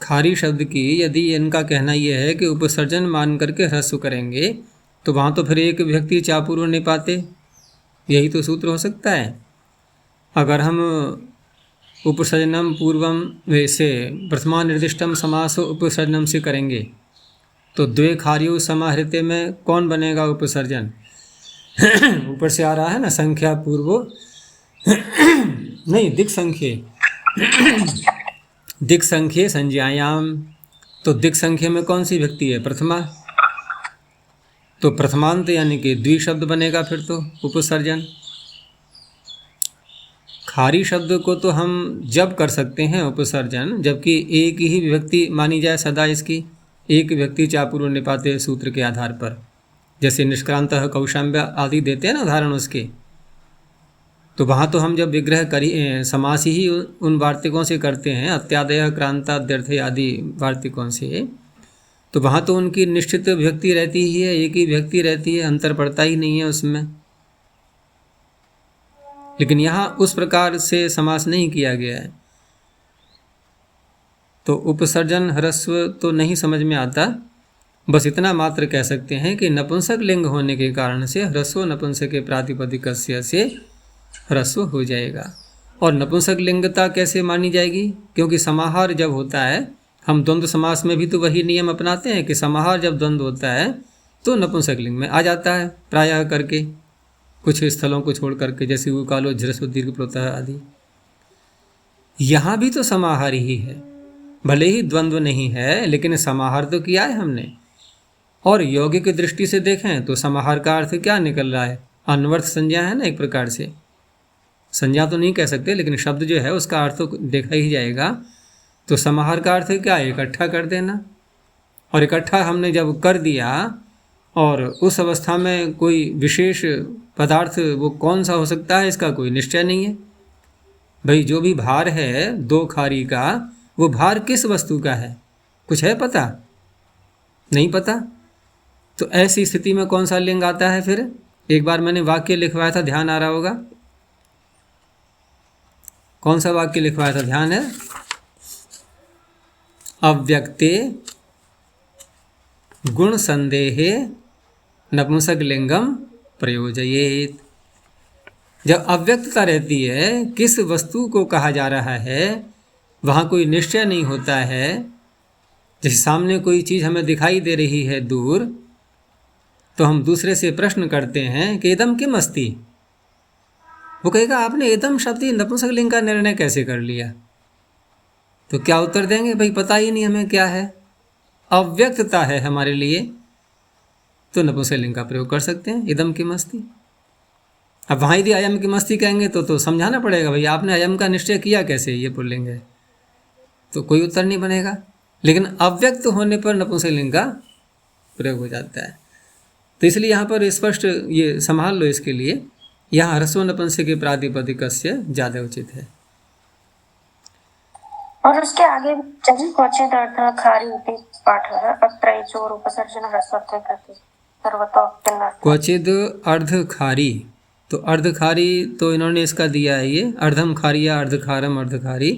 खारी शब्द की यदि इनका कहना यह है कि उपसर्जन मान करके ह्रस्व करेंगे, तो वहाँ तो फिर एक व्यक्ति चापूर्व नहीं पाते, यही तो सूत्र हो सकता है। अगर हम उपसर्जनम पूर्वम वैसे प्रथमा निर्दिष्टम समास उपसर्जनम से करेंगे, तो द्वे खार्यो समाहृते में कौन बनेगा उपसर्जन? ऊपर से आ रहा है ना, संख्या पूर्वो नहीं, दिक् संख्ये दिक् संख्ये संज्ञायाम, तो दिक् संख्ये में कौन सी व्यक्ति है? प्रथमा, तो प्रथमांत यानी कि द्विशब्द बनेगा फिर तो उपसर्जन। खारी शब्द को तो हम जब कर सकते हैं उपसर्जन जबकि एक ही विभक्ति मानी जाए सदा, इसकी एक व्यक्ति चापूर्व निपाते सूत्र के आधार पर, जैसे निष्क्रांतः कौशाम्ब्य आदि देते हैं ना उदाहरण उसके, तो वहाँ तो हम जब विग्रह करी समास ही उन वार्तिकों से करते हैं, अत्यादय क्रांताद्यर्थ आदि वार्तिकों से, तो वहाँ तो उनकी निश्चित व्यक्ति रहती ही है, एक ही व्यक्ति रहती है, अंतर पड़ता ही नहीं है उसमें। लेकिन यहाँ उस प्रकार से समास नहीं किया गया है, तो उपसर्जन ह्रस्व तो नहीं समझ में आता, बस इतना मात्र कह सकते हैं कि नपुंसक लिंग होने के कारण से ह्रस्व नपुंसक के प्रातिपदिकस्य से ह्रस्व हो जाएगा। और नपुंसक लिंगता कैसे मानी जाएगी? क्योंकि समाहार जब होता है, हम द्वंद्व समास में भी तो वही नियम अपनाते हैं कि समाहार जब द्वंद्व होता है तो नपुंसक लिंग में आ जाता है प्रायः करके, कुछ स्थलों को छोड़ करके, जैसे वो कालो झ्रस्व दीर्घ प्रोतः आदि। यहाँ भी तो समाहार ही है, भले ही द्वंद्व नहीं है लेकिन समाहार तो किया है हमने। और यौगिक की दृष्टि से देखें तो समाहार का अर्थ क्या निकल रहा है? अन्वर्थ संज्ञा है ना, एक प्रकार से। संज्ञा तो नहीं कह सकते लेकिन शब्द जो है उसका अर्थ तो देखा ही जाएगा। तो समाहार का अर्थ क्या है? इकट्ठा कर देना। और इकट्ठा हमने जब कर दिया और उस अवस्था में कोई विशेष पदार्थ वो कौन सा हो सकता है इसका कोई निश्चय नहीं है। भाई जो भी भार है 2 खारी का, वो भार किस वस्तु का है? कुछ है पता? नहीं पता। तो ऐसी स्थिति में कौन सा लिंग आता है फिर? एक बार मैंने वाक्य लिखवाया था, ध्यान आ रहा होगा। कौन सा वाक्य लिखवाया था? ध्यान है? अव्यक्ते गुण संदेहे नपुंसक लिंगम प्रयोजयेत। जब अव्यक्तता रहती है, किस वस्तु को कहा जा रहा है वहाँ कोई निश्चय नहीं होता है। जैसे सामने कोई चीज़ हमें दिखाई दे रही है दूर, तो हम दूसरे से प्रश्न करते हैं कि इदम किम अस्ति। वो कहेगा आपने इदम शब्द नपुंसक लिंग का निर्णय कैसे कर लिया? तो क्या उत्तर देंगे? भाई पता ही नहीं हमें क्या है, अव्यक्तता है हमारे लिए, तो नपुंसक लिंग का प्रयोग कर सकते हैं, इदम किम अस्ति। अब वहाँ यदि अयम किम अस्ति कहेंगे तो समझाना पड़ेगा भाई आपने अयम का निश्चय किया कैसे, ये पुल्लिंग है, तो कोई उत्तर नहीं बनेगा। लेकिन अव्यक्त होने पर नपुंसक लिंग का प्रयोग हो जाता है। तो इसलिए यहाँ पर स्पष्ट ये संभाल लो, इसके लिए यहाँ ह्रस्व नपुंसक के प्रातिपदिकस्य ज़्यादा उचित है। और उसके आगे क्वचिद अर्थखारी इति पाठः अत्र एचोर उपसर्जन ह्रस्वत्वे कृते सर्वतोक्तिर्न। क्वचिद अर्धखारी, तो अर्धखारी तो इन्होंने इसका दिया है ये अर्धम खारी या अर्धखारम अर्धखारी।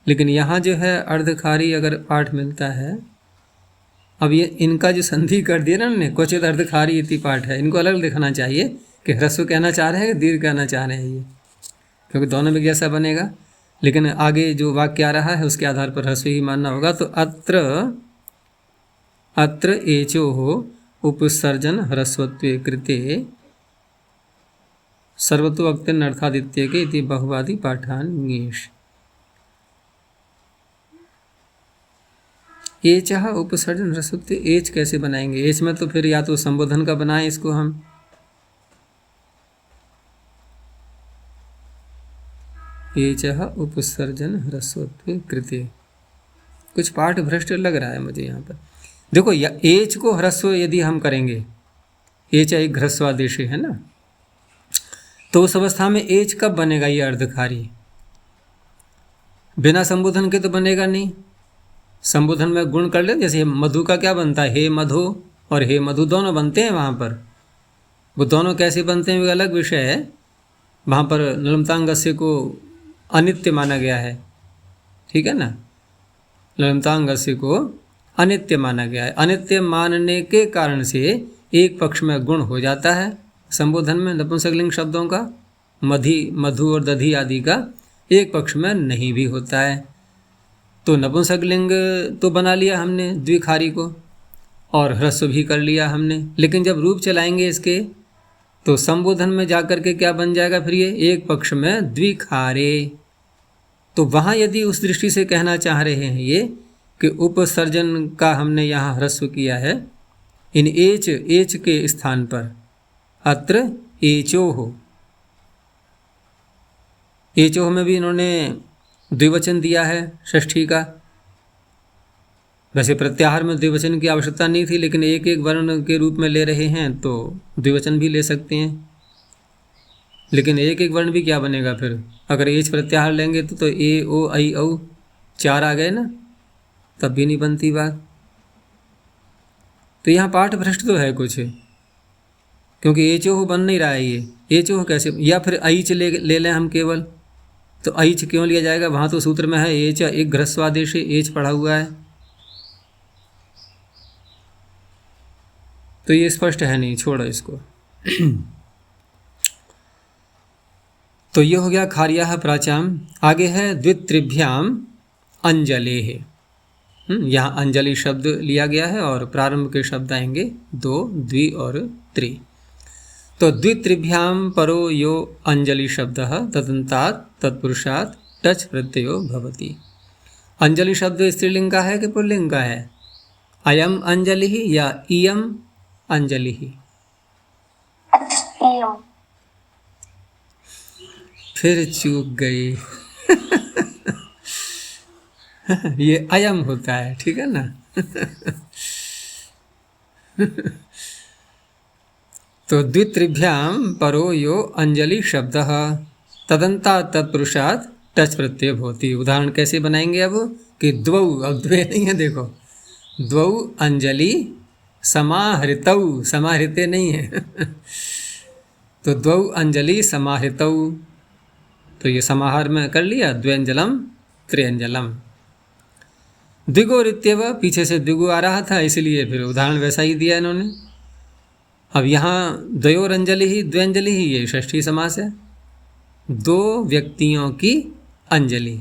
लेकिन यहाँ जो है अर्धखारी अगर पाठ मिलता है, अब ये इनका जो संधि कर दिया ना उन्होंने, क्वचित अर्धखारी इति पाठ है, इनको अलग लिखना चाहिए कि ह्रस्व कहना चाह रहे हैं कि दीर्घ कहना चाह रहे हैं ये, क्योंकि दोनों में जैसा बनेगा। लेकिन आगे जो वाक्य आ रहा है उसके आधार पर ह्रस्व ही मानना होगा। तो अत्र एचोः उपसर्जन ह्रस्वत्वे कृते सर्वतो अक्तिन अर्थादित्य के इति बहुवादी पाठान्येष। एच उपसर्जन ह्रस्वत्वे, एच कैसे बनाएंगे? एच में तो फिर या तो संबोधन का बनाएं इसको हम, एच उपसर्जन ह्रस्वत्वे कृते। कुछ पाठ भ्रष्ट लग रहा है मुझे यहाँ पर। देखो एच को ह्रस्व यदि हम करेंगे, एच एक ह्रस्वादेश है ना, तो उस अवस्था में एच कब बनेगा? ये अर्धखारी बिना संबोधन के तो बनेगा नहीं। संबोधन में गुण कर ले, जैसे मधु का क्या बनता है? हे मधु और हे मधु दोनों बनते हैं वहाँ पर। वो दोनों कैसे बनते हैं वो अलग विषय है। वहाँ पर ललमतांगस्य को अनित्य माना गया है, ठीक है ना, ललमतांगस्य को अनित्य माना गया है। अनित्य मानने के कारण से एक पक्ष में गुण हो जाता है संबोधन में नपुंसकलिंग शब्दों का, मधि मधु और दधि आदि का, एक पक्ष में नहीं भी होता है। तो नपुंसकलिंग तो बना लिया हमने द्विखारी को, और ह्रस्व भी कर लिया हमने। लेकिन जब रूप चलाएंगे इसके तो संबोधन में जाकर के क्या बन जाएगा फिर? ये एक पक्ष में द्विखारे। तो वहाँ यदि उस दृष्टि से कहना चाह रहे हैं ये कि उपसर्जन का हमने यहाँ ह्रस्व किया है इन एच के स्थान पर, अत्र एचोः। एचोः में भी इन्होंने द्विवचन दिया है षष्ठी का। वैसे प्रत्याहार में द्विवचन की आवश्यकता नहीं थी, लेकिन एक एक वर्ण के रूप में ले रहे हैं तो द्विवचन भी ले सकते हैं। लेकिन एक एक वर्ण भी क्या बनेगा फिर? अगर एच प्रत्याहार लेंगे तो ए ओ ऐ औ 4 आ गए ना, तब भी नहीं बनती बात। तो यहाँ पाठ भ्रष्ट तो है कुछ, क्योंकि एचोह बन नहीं रहा है ये। एचोह कैसे? या फिर ऐच ले लें हम केवल, तो ऐच क्यों लिया जाएगा? वहाँ तो सूत्र में है एच एक घ्रस्वादेश एच पढ़ा हुआ है, तो ये स्पष्ट है नहीं, छोड़ो इसको। तो ये हो गया खार्याः प्राचाम। आगे है द्वित्रिभ्याम अंजले है। यहाँ अंजलि शब्द लिया गया है और प्रारंभ के शब्द आएंगे दो, द्वि और त्रि। तो द्वित्रिभ्याम परो यो अंजलि शब्द तदन्तात् तत्पुरुषात् टच प्रत्ययो भवति। अंजलि शब्द स्त्रीलिंग का है कि पुल्लिंग का है? अयम अंजलि या इयम अंजलि? इयम। फिर चूक गई। ये अयम होता है, ठीक है ना? तो द्वित्रिभ्याम परो यो अंजलि शब्द तदंता तत्पुरुषात् टच प्रत्यय भवति। उदाहरण कैसे बनाएंगे अब कि द्वौ, अब द्वे नहीं है, देखो द्वौ अंजलि समाहृतौ, समाहृते नहीं है। तो द्वौ अंजलि समाहृतौ, तो ये समाहार में कर लिया, द्व्यंजलम त्रिअंजलम। द्विगोरित्यव, पीछे से द्विगु आ रहा था इसलिए फिर उदाहरण वैसा ही दिया इन्होंने। अब यहाँ द्वयोरंजलि ही द्व्यंजलि ही, ये षष्ठी समास है। दो व्यक्तियों की अंजलि,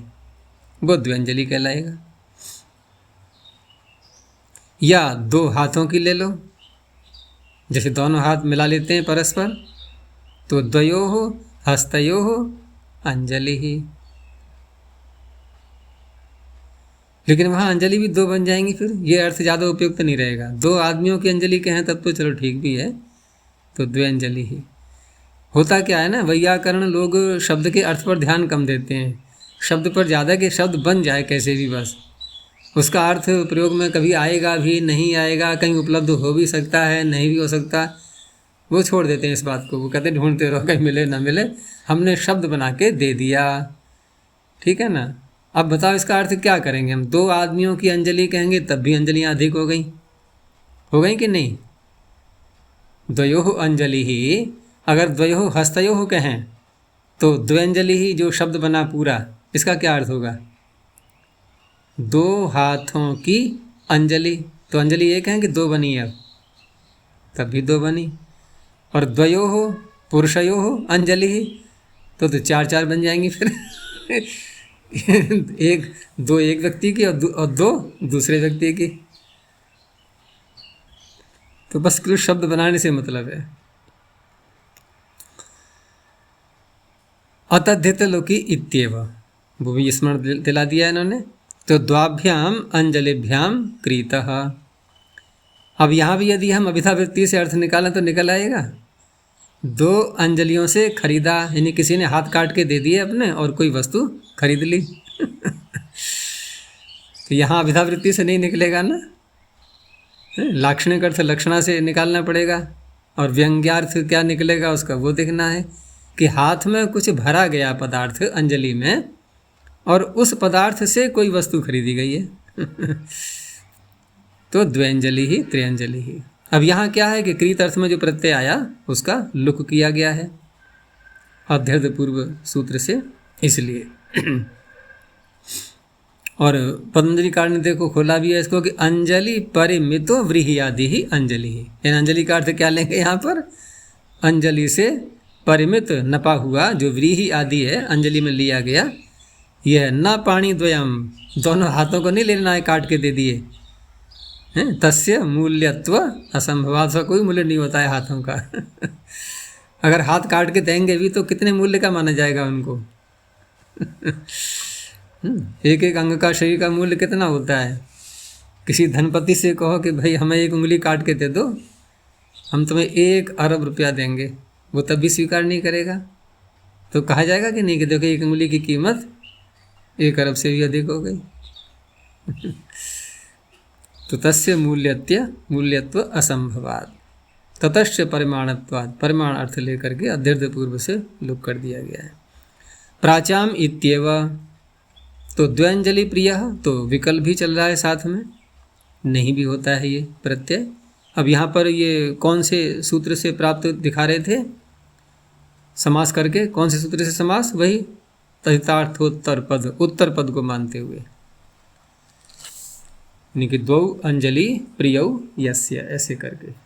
वो द्व्यंजलि कहलाएगा। या दो हाथों की ले लो, जैसे दोनों हाथ मिला लेते हैं परस्पर, तो द्वयोः हस्तयोः अंजलि ही। लेकिन वहाँ अंजलि भी दो बन जाएंगी, फिर ये अर्थ ज़्यादा उपयुक्त नहीं रहेगा। दो आदमियों की अंजलि कहें तब तो चलो ठीक भी है, तो द्व्यंजलि ही। होता क्या है ना, वैयाकरण लोग शब्द के अर्थ पर ध्यान कम देते हैं, शब्द पर ज़्यादा कि शब्द बन जाए कैसे भी, बस उसका अर्थ प्रयोग में कभी आएगा भी नहीं आएगा, कहीं उपलब्ध हो भी सकता है नहीं भी हो सकता, वो छोड़ देते हैं इस बात को। वो कहते हैं ढूंढते रहो कहीं मिले ना मिले, हमने शब्द बना के दे दिया, ठीक है ना। अब बताओ इसका अर्थ क्या करेंगे हम? दो आदमियों की अंजलि कहेंगे तब भी अंजलियाँ अधिक हो गई कि नहीं? द्वयोः अंजलि ही, अगर द्वयोः हस्तयोः कहें तो द्व्यंजलि ही जो शब्द बना पूरा, इसका क्या अर्थ होगा? दो हाथों की अंजलि, तो अंजलि एक है कि दो बनी, अब तब भी दो बनी। और द्वयोः पुरुषयोः अंजलि ही, तो चार चार बन जाएंगी फिर। दो एक व्यक्ति की और दो दूसरे व्यक्ति की, तो बस कुछ शब्द बनाने से मतलब है। अतद्धित लोकी इत्येव, वो भी स्मरण दिला दिया इन्होंने। तो द्वाभ्याम अंजलिभ्याम क्रीतः। अब यहाँ भी यदि हम अभिधावृत्ति से अर्थ निकालें तो निकल आएगा, दो अंजलियों से खरीदा, यानी किसी ने हाथ काट के दे दिए अपने और कोई वस्तु खरीद ली। तो यहाँ अभिधावृत्ति से नहीं निकलेगा ना, लाक्षणिक अर्थ लक्षणा से निकालना पड़ेगा, और व्यंग्यार्थ क्या निकलेगा उसका वो देखना है कि हाथ में कुछ भरा गया पदार्थ अंजलि में और उस पदार्थ से कोई वस्तु खरीदी गई है। तो द्व्यंजलि ही त्रिअंजलि ही। अब यहाँ क्या है कि कृत अर्थ में जो प्रत्यय आया उसका लुक किया गया है अध्यर्थ पूर्व सूत्र से, इसलिए। और पतंजलि कार ने देखो खोला भी है इसको कि अंजलि परिमितो व्रीहि आदि ही अंजलि ही। यानी अंजलि का अर्थ क्या लेंगे यहाँ पर? अंजलि से परिमित नपा हुआ जो व्रीहि आदि है अंजलि में लिया गया, यह न पाणी द्वयम, दोनों हाथों को नहीं लेना है काट के दे दिए हैं, तस्य मूल्यत्व असंभवात्, उसका कोई मूल्य नहीं होता है हाथों का। अगर हाथ काट के देंगे भी तो कितने मूल्य का माना जाएगा उनको? एक एक अंग का शरीर का मूल्य कितना होता है? किसी धनपति से कहो कि भाई हमें एक उंगली काट के दे दो, हम तुम्हें 1 अरब रुपया देंगे, वो तब भी स्वीकार नहीं करेगा। तो कहा जाएगा कि नहीं कि देखो एक उंगली की कीमत 1 अरब से भी अधिक हो गई। तो तस्य मूल्यत्व असंभवात् ततश्च परिमाणत्वात्, परिमाण अर्थ लेकर के अध्यर्थ पूर्व से लुक कर दिया गया है। प्राचाम इत्येव, तो द्व्यंजलि प्रिय, तो विकल्प भी चल रहा है साथ में, नहीं भी होता है ये प्रत्यय। अब यहाँ पर ये कौन से सूत्र से प्राप्त दिखा रहे थे समास करके? कौन से सूत्र से समास? वही तहितार्थोत्तर पद, उत्तर पद को मानते हुए, यानी कि द्वौ अंजलि प्रियौ यस्य, ऐसे करके।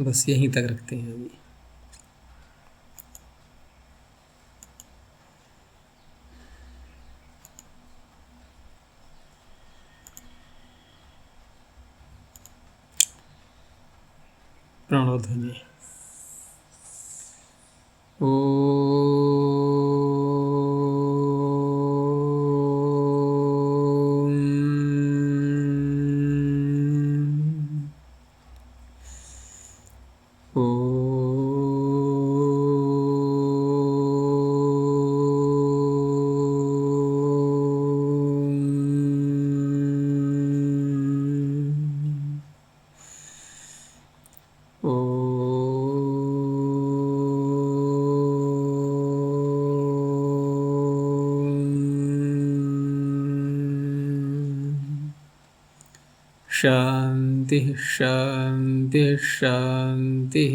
बस यहीं तक रखते हैं अभी। प्रणोध्वनि। ओ शांति शांति शांति।